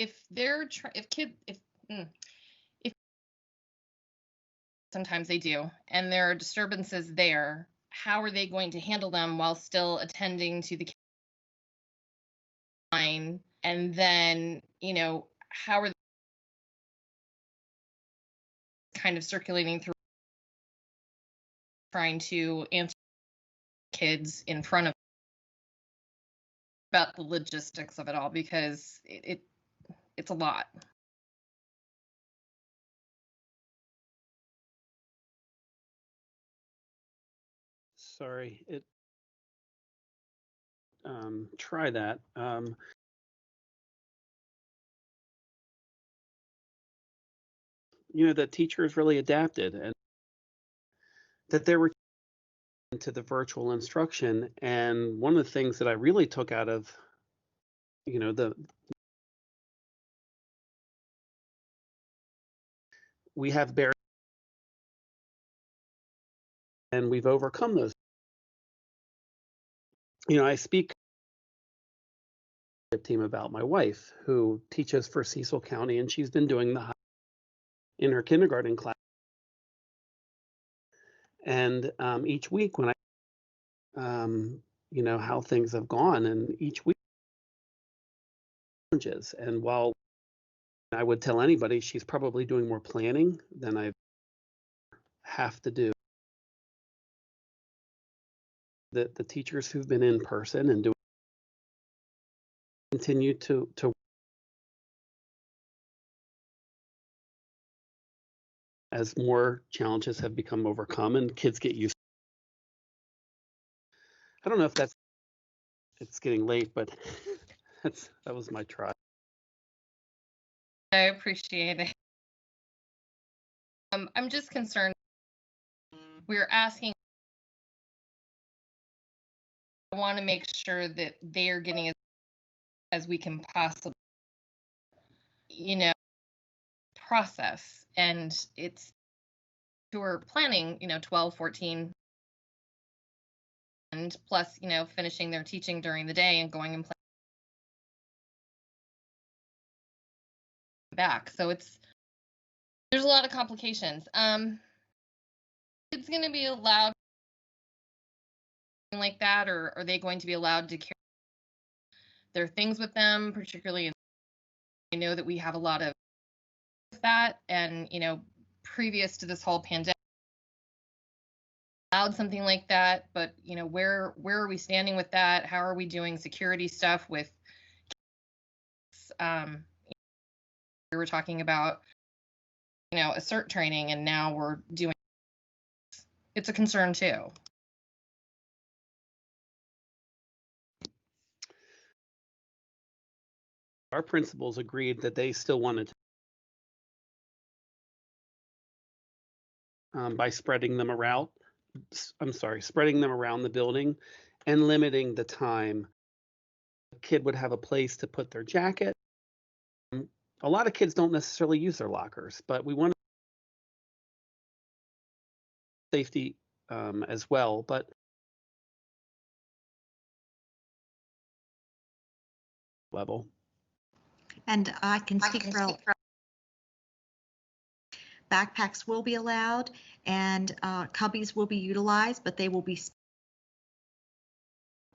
sometimes they do, and there are disturbances there, how are they going to handle them while still attending to the line? And then, how are they kind of circulating through trying to answer kids in front of about the logistics of it all, because it's a lot. Sorry, try that. The teachers really adapted and that they were into the virtual instruction. And one of the things that I really took out of, we have barriers and we've overcome those. I speak team about my wife who teaches for Cecil County, and she's been doing the in her kindergarten class. And each week when how things have gone, and each week challenges. And while I would tell anybody she's probably doing more planning than I have to do, the teachers who've been in person and continue to as more challenges have become overcome and kids get used. I don't know if it's getting late, but that was my try. I appreciate it. I'm just concerned. We're asking. I want to make sure that they are getting as we can possibly, process. And it's who are planning, 12, 14, and plus, finishing their teaching during the day and going and playing back. So there's a lot of complications. It's going to be allowed like that, or are they going to be allowed to carry their things with them, particularly I know that we have a lot of that, and previous to this whole pandemic allowed something like that, but where are we standing with that? How are we doing security stuff with we were talking about assert training, and now we're doing it's a concern too. Our principals agreed that they still wanted to, by spreading them around the building and limiting the time. The kid would have a place to put their jacket. A lot of kids don't necessarily use their lockers, but we want safety as well. But level. And I can speak for backpacks will be allowed, and cubbies will be utilized, but they will be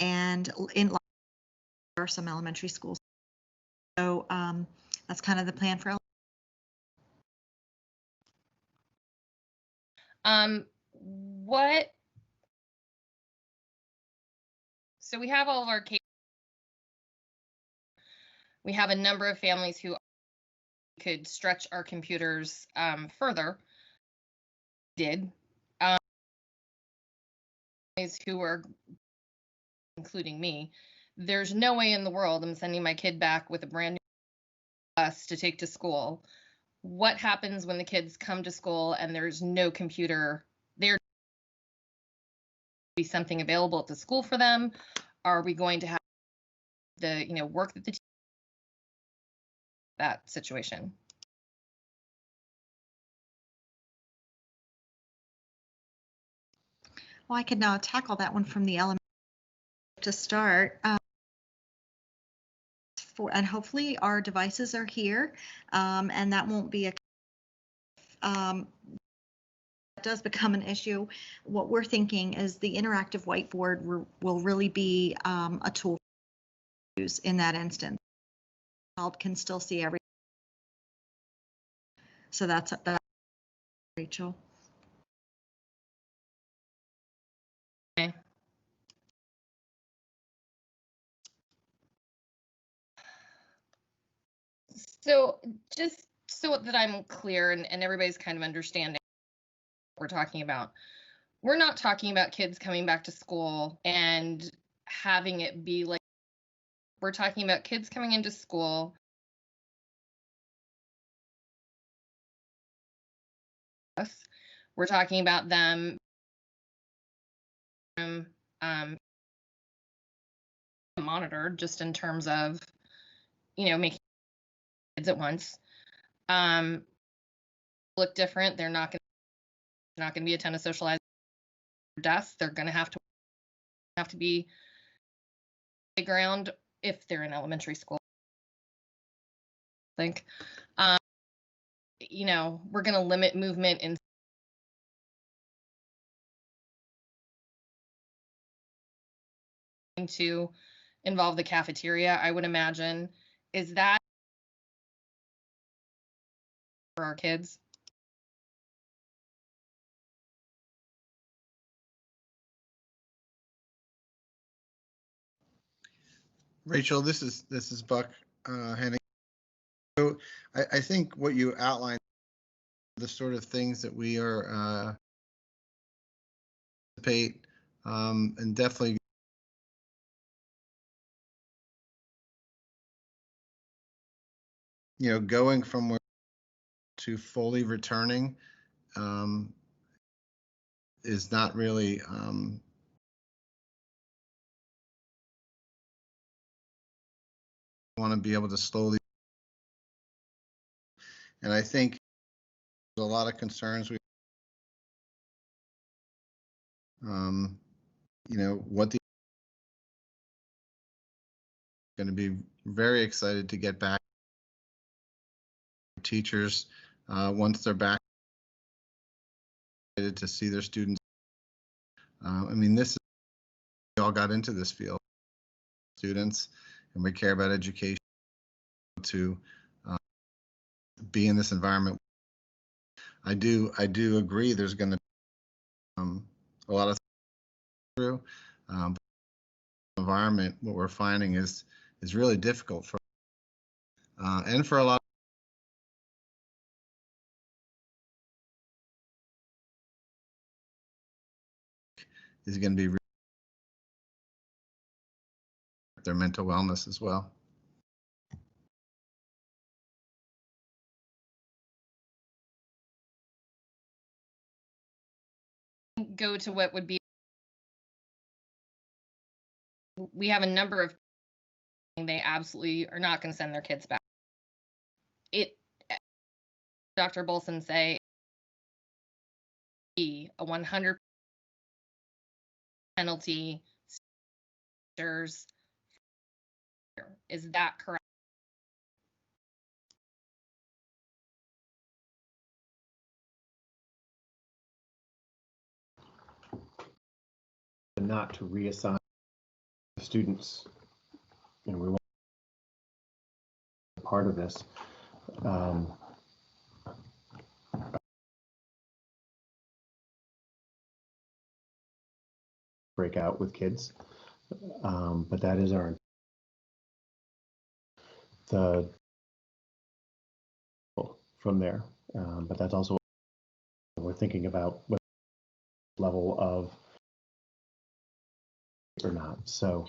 and in there are some elementary schools. So that's kind of the plan for so we have all of our cases. We have a number of families who could stretch our computers further. Did who are, including me, there's no way in the world I'm sending my kid back with a brand new bus to take to school. What happens when the kids come to school and there's no computer there? Be something available at the school for them? Are we going to have the work that that situation? Well, I could now tackle that one from the element to start. And hopefully our devices are here, and that won't be that does become an issue. What we're thinking is the interactive whiteboard will really be a tool to use in that instance. The child can still see everything. So that's Rachel. Okay. So just so that I'm clear and everybody's kind of understanding what we're talking about. We're not talking about kids coming back to school and having it be like, we're talking about kids coming into school. We're talking about them monitored just in terms of, making kids at once. Look different. They're not going to be a ton of socializing desks. They're going to have to be playground if they're in elementary school. I think, we're going to limit movement in to involve the cafeteria, I would imagine. Is that for our kids? Rachel, this is Buck Henning. So I think what you outlined the sort of things that we are anticipate, and definitely going from where to fully returning is not really want to be able to slowly, and I think there's a lot of concerns what the going to be very excited to get back teachers once they're back to see their students. I mean, this is, we all got into this field, students, and we care about education to be in this environment. I do agree there's going to be a lot of through environment. What we're finding is really difficult for and for a lot is going to be their mental wellness as well. Go to what would be, we have a number of, they absolutely are not going to send their kids back. Dr. Bolson say a 100 penalty. Is that correct? Not to reassign students. We want part of this. Break out with kids, but that is the from there. But that's also what we're thinking about what level of or not. So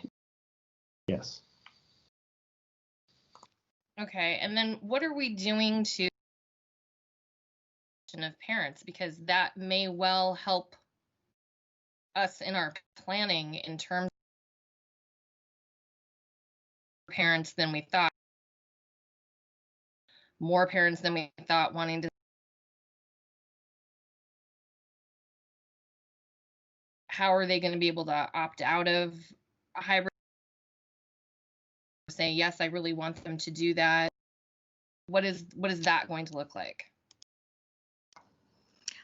yes. Okay, and then what are we doing to of parents, because that may well help us in our planning in terms of parents than we thought, more parents than we thought wanting to. How are they going to be able to opt out of a hybrid? Say, yes, I really want them to do that. What is that going to look like?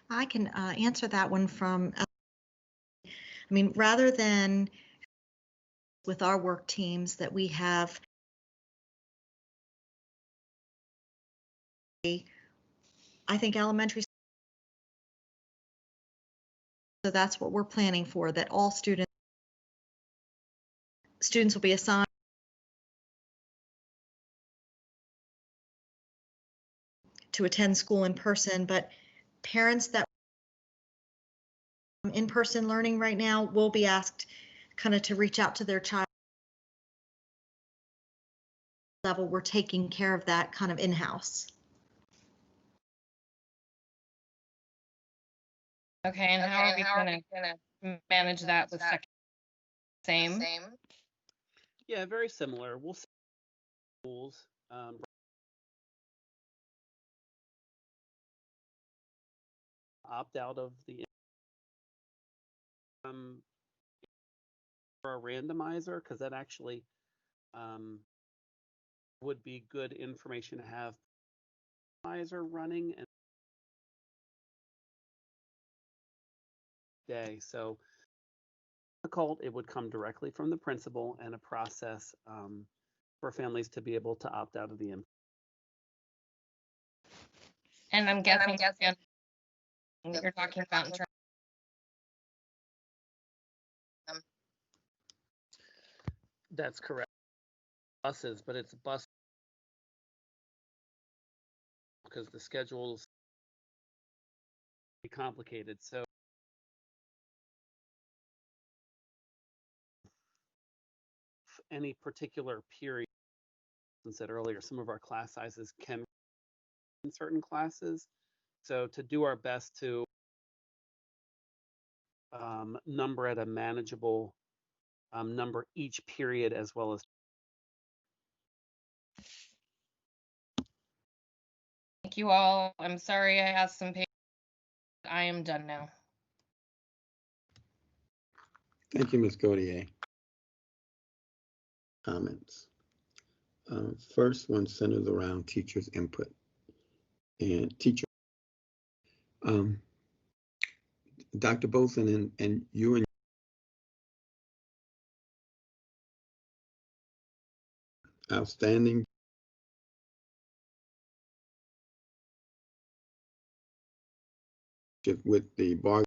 I can answer that one from, I mean, rather than with our work teams that we have, I think elementary, so that's what we're planning for, that all students will be assigned to attend school in person, but parents that in-person learning right now will be asked kind of to reach out to their child level. We're taking care of that kind of in-house. Okay, and how are we going to manage that with second? Same? Yeah, very similar. We'll see schools opt out of the for a randomizer, because that actually would be good information to have randomizer running and day. So difficult, it would come directly from the principal and a process for families to be able to opt out of the And I'm guessing that you're talking about in terms of That's correct. Buses, but it's bus because the schedules complicated. So any particular period, as I said earlier, some of our class sizes can in certain classes. So to do our best to number at a manageable number each period, as well as. Thank you all. I'm sorry I asked some patience. I am done now. Thank you, Ms. Gautier. Comments. First one centers around teachers' input and teacher. Dr. Bolson and you and outstanding with the bar,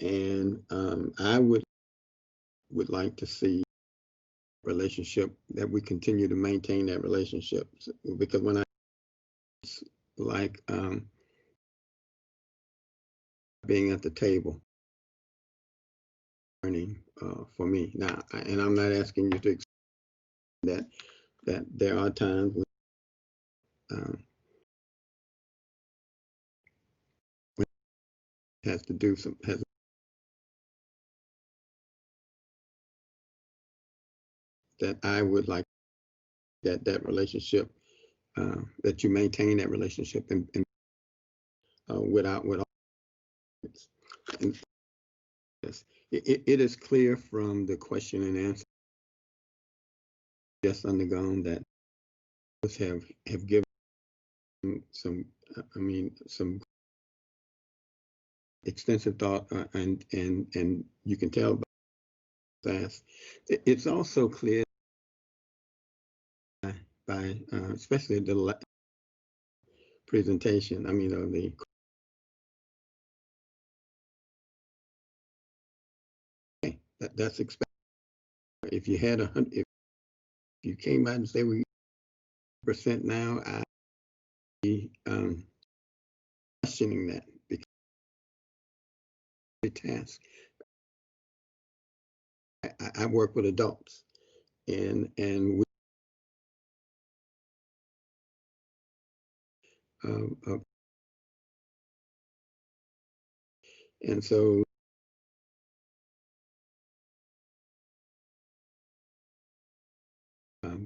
and I would like to see relationship that we continue to maintain that relationship, because when I like being at the table learning for me now, and I'm not asking you to accept that there are times when has to do some that I would like that relationship, that you maintain that relationship and without and yes, it is clear from the question and answer just undergone that have given some some extensive thought, and you can tell by that. It's also clear by especially the presentation, that's expected. If you had if you came out and say we % now, I'd be questioning that, because the task. I work with adults, and we and so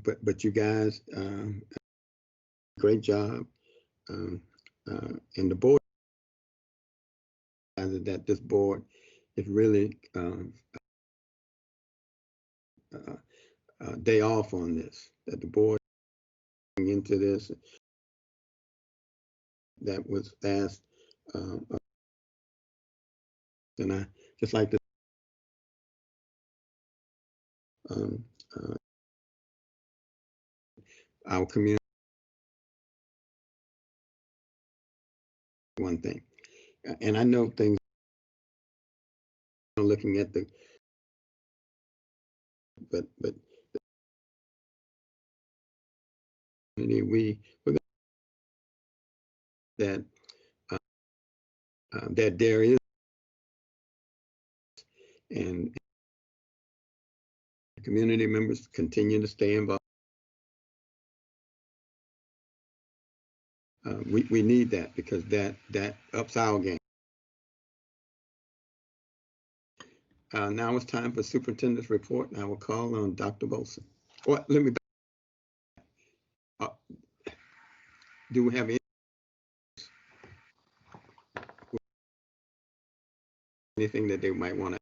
but you guys, great job, and the board, that this board is really day off on this, that the board into this that was asked, and I just like to our community. One thing, and I know things looking at the but we're that that there is, and community members continue to stay involved. We need that, because that ups our game. Now it's time for superintendent's report, and I will call on Dr. Bolson. Well, let me do we have anything that they might want to?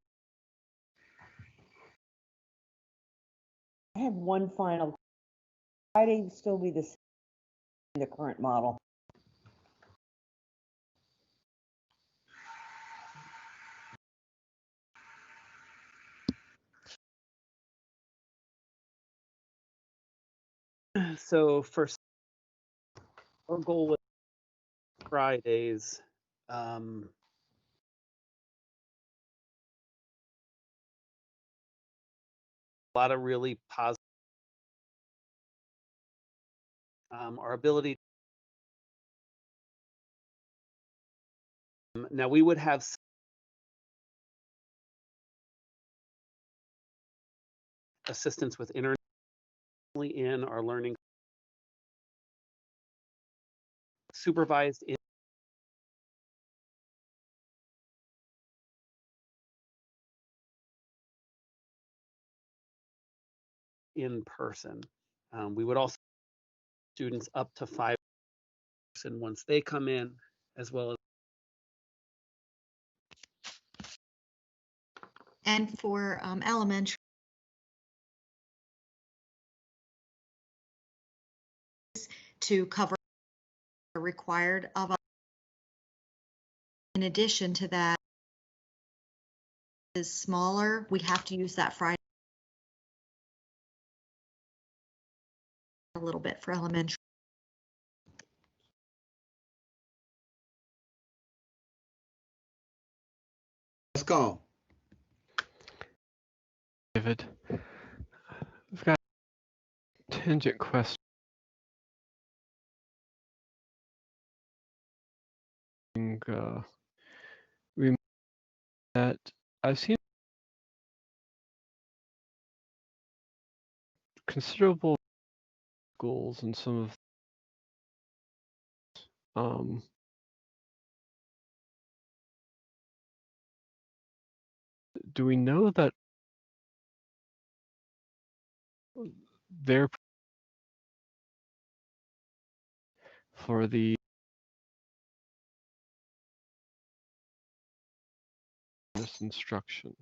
I have one final. Friday still be the same, the current model. So first, our goal with Fridays, a lot of really positive, our ability Now we would have assistance with internet in our learning, supervised in person. We would also students up to 5 and once they come in, as well as. And for elementary, to cover required of. In addition to that, is smaller. We have to use that Friday a little bit for elementary. Let's call. David, I've got a tangent question. That I've seen considerable schools in some of do we know that they're for the this instruction?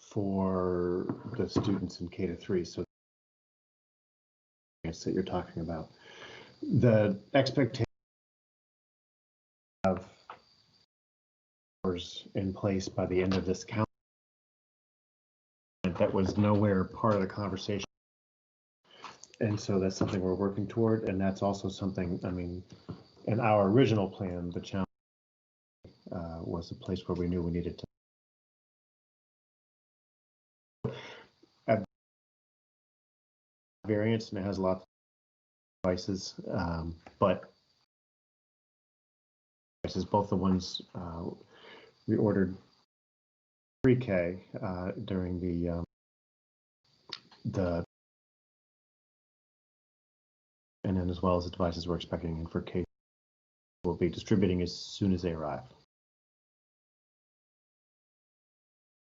For the students in K-3, so that you're talking about, the expectation of in place by the end of this calendar, that was nowhere part of the conversation, and so that's something we're working toward, and that's also something, I mean, in our original plan, the challenge was a place where we knew we needed to. Variants, and it has lots of devices, but devices, both the ones we ordered pre-K during the and then as well as the devices we're expecting in for K, we'll be distributing as soon as they arrive.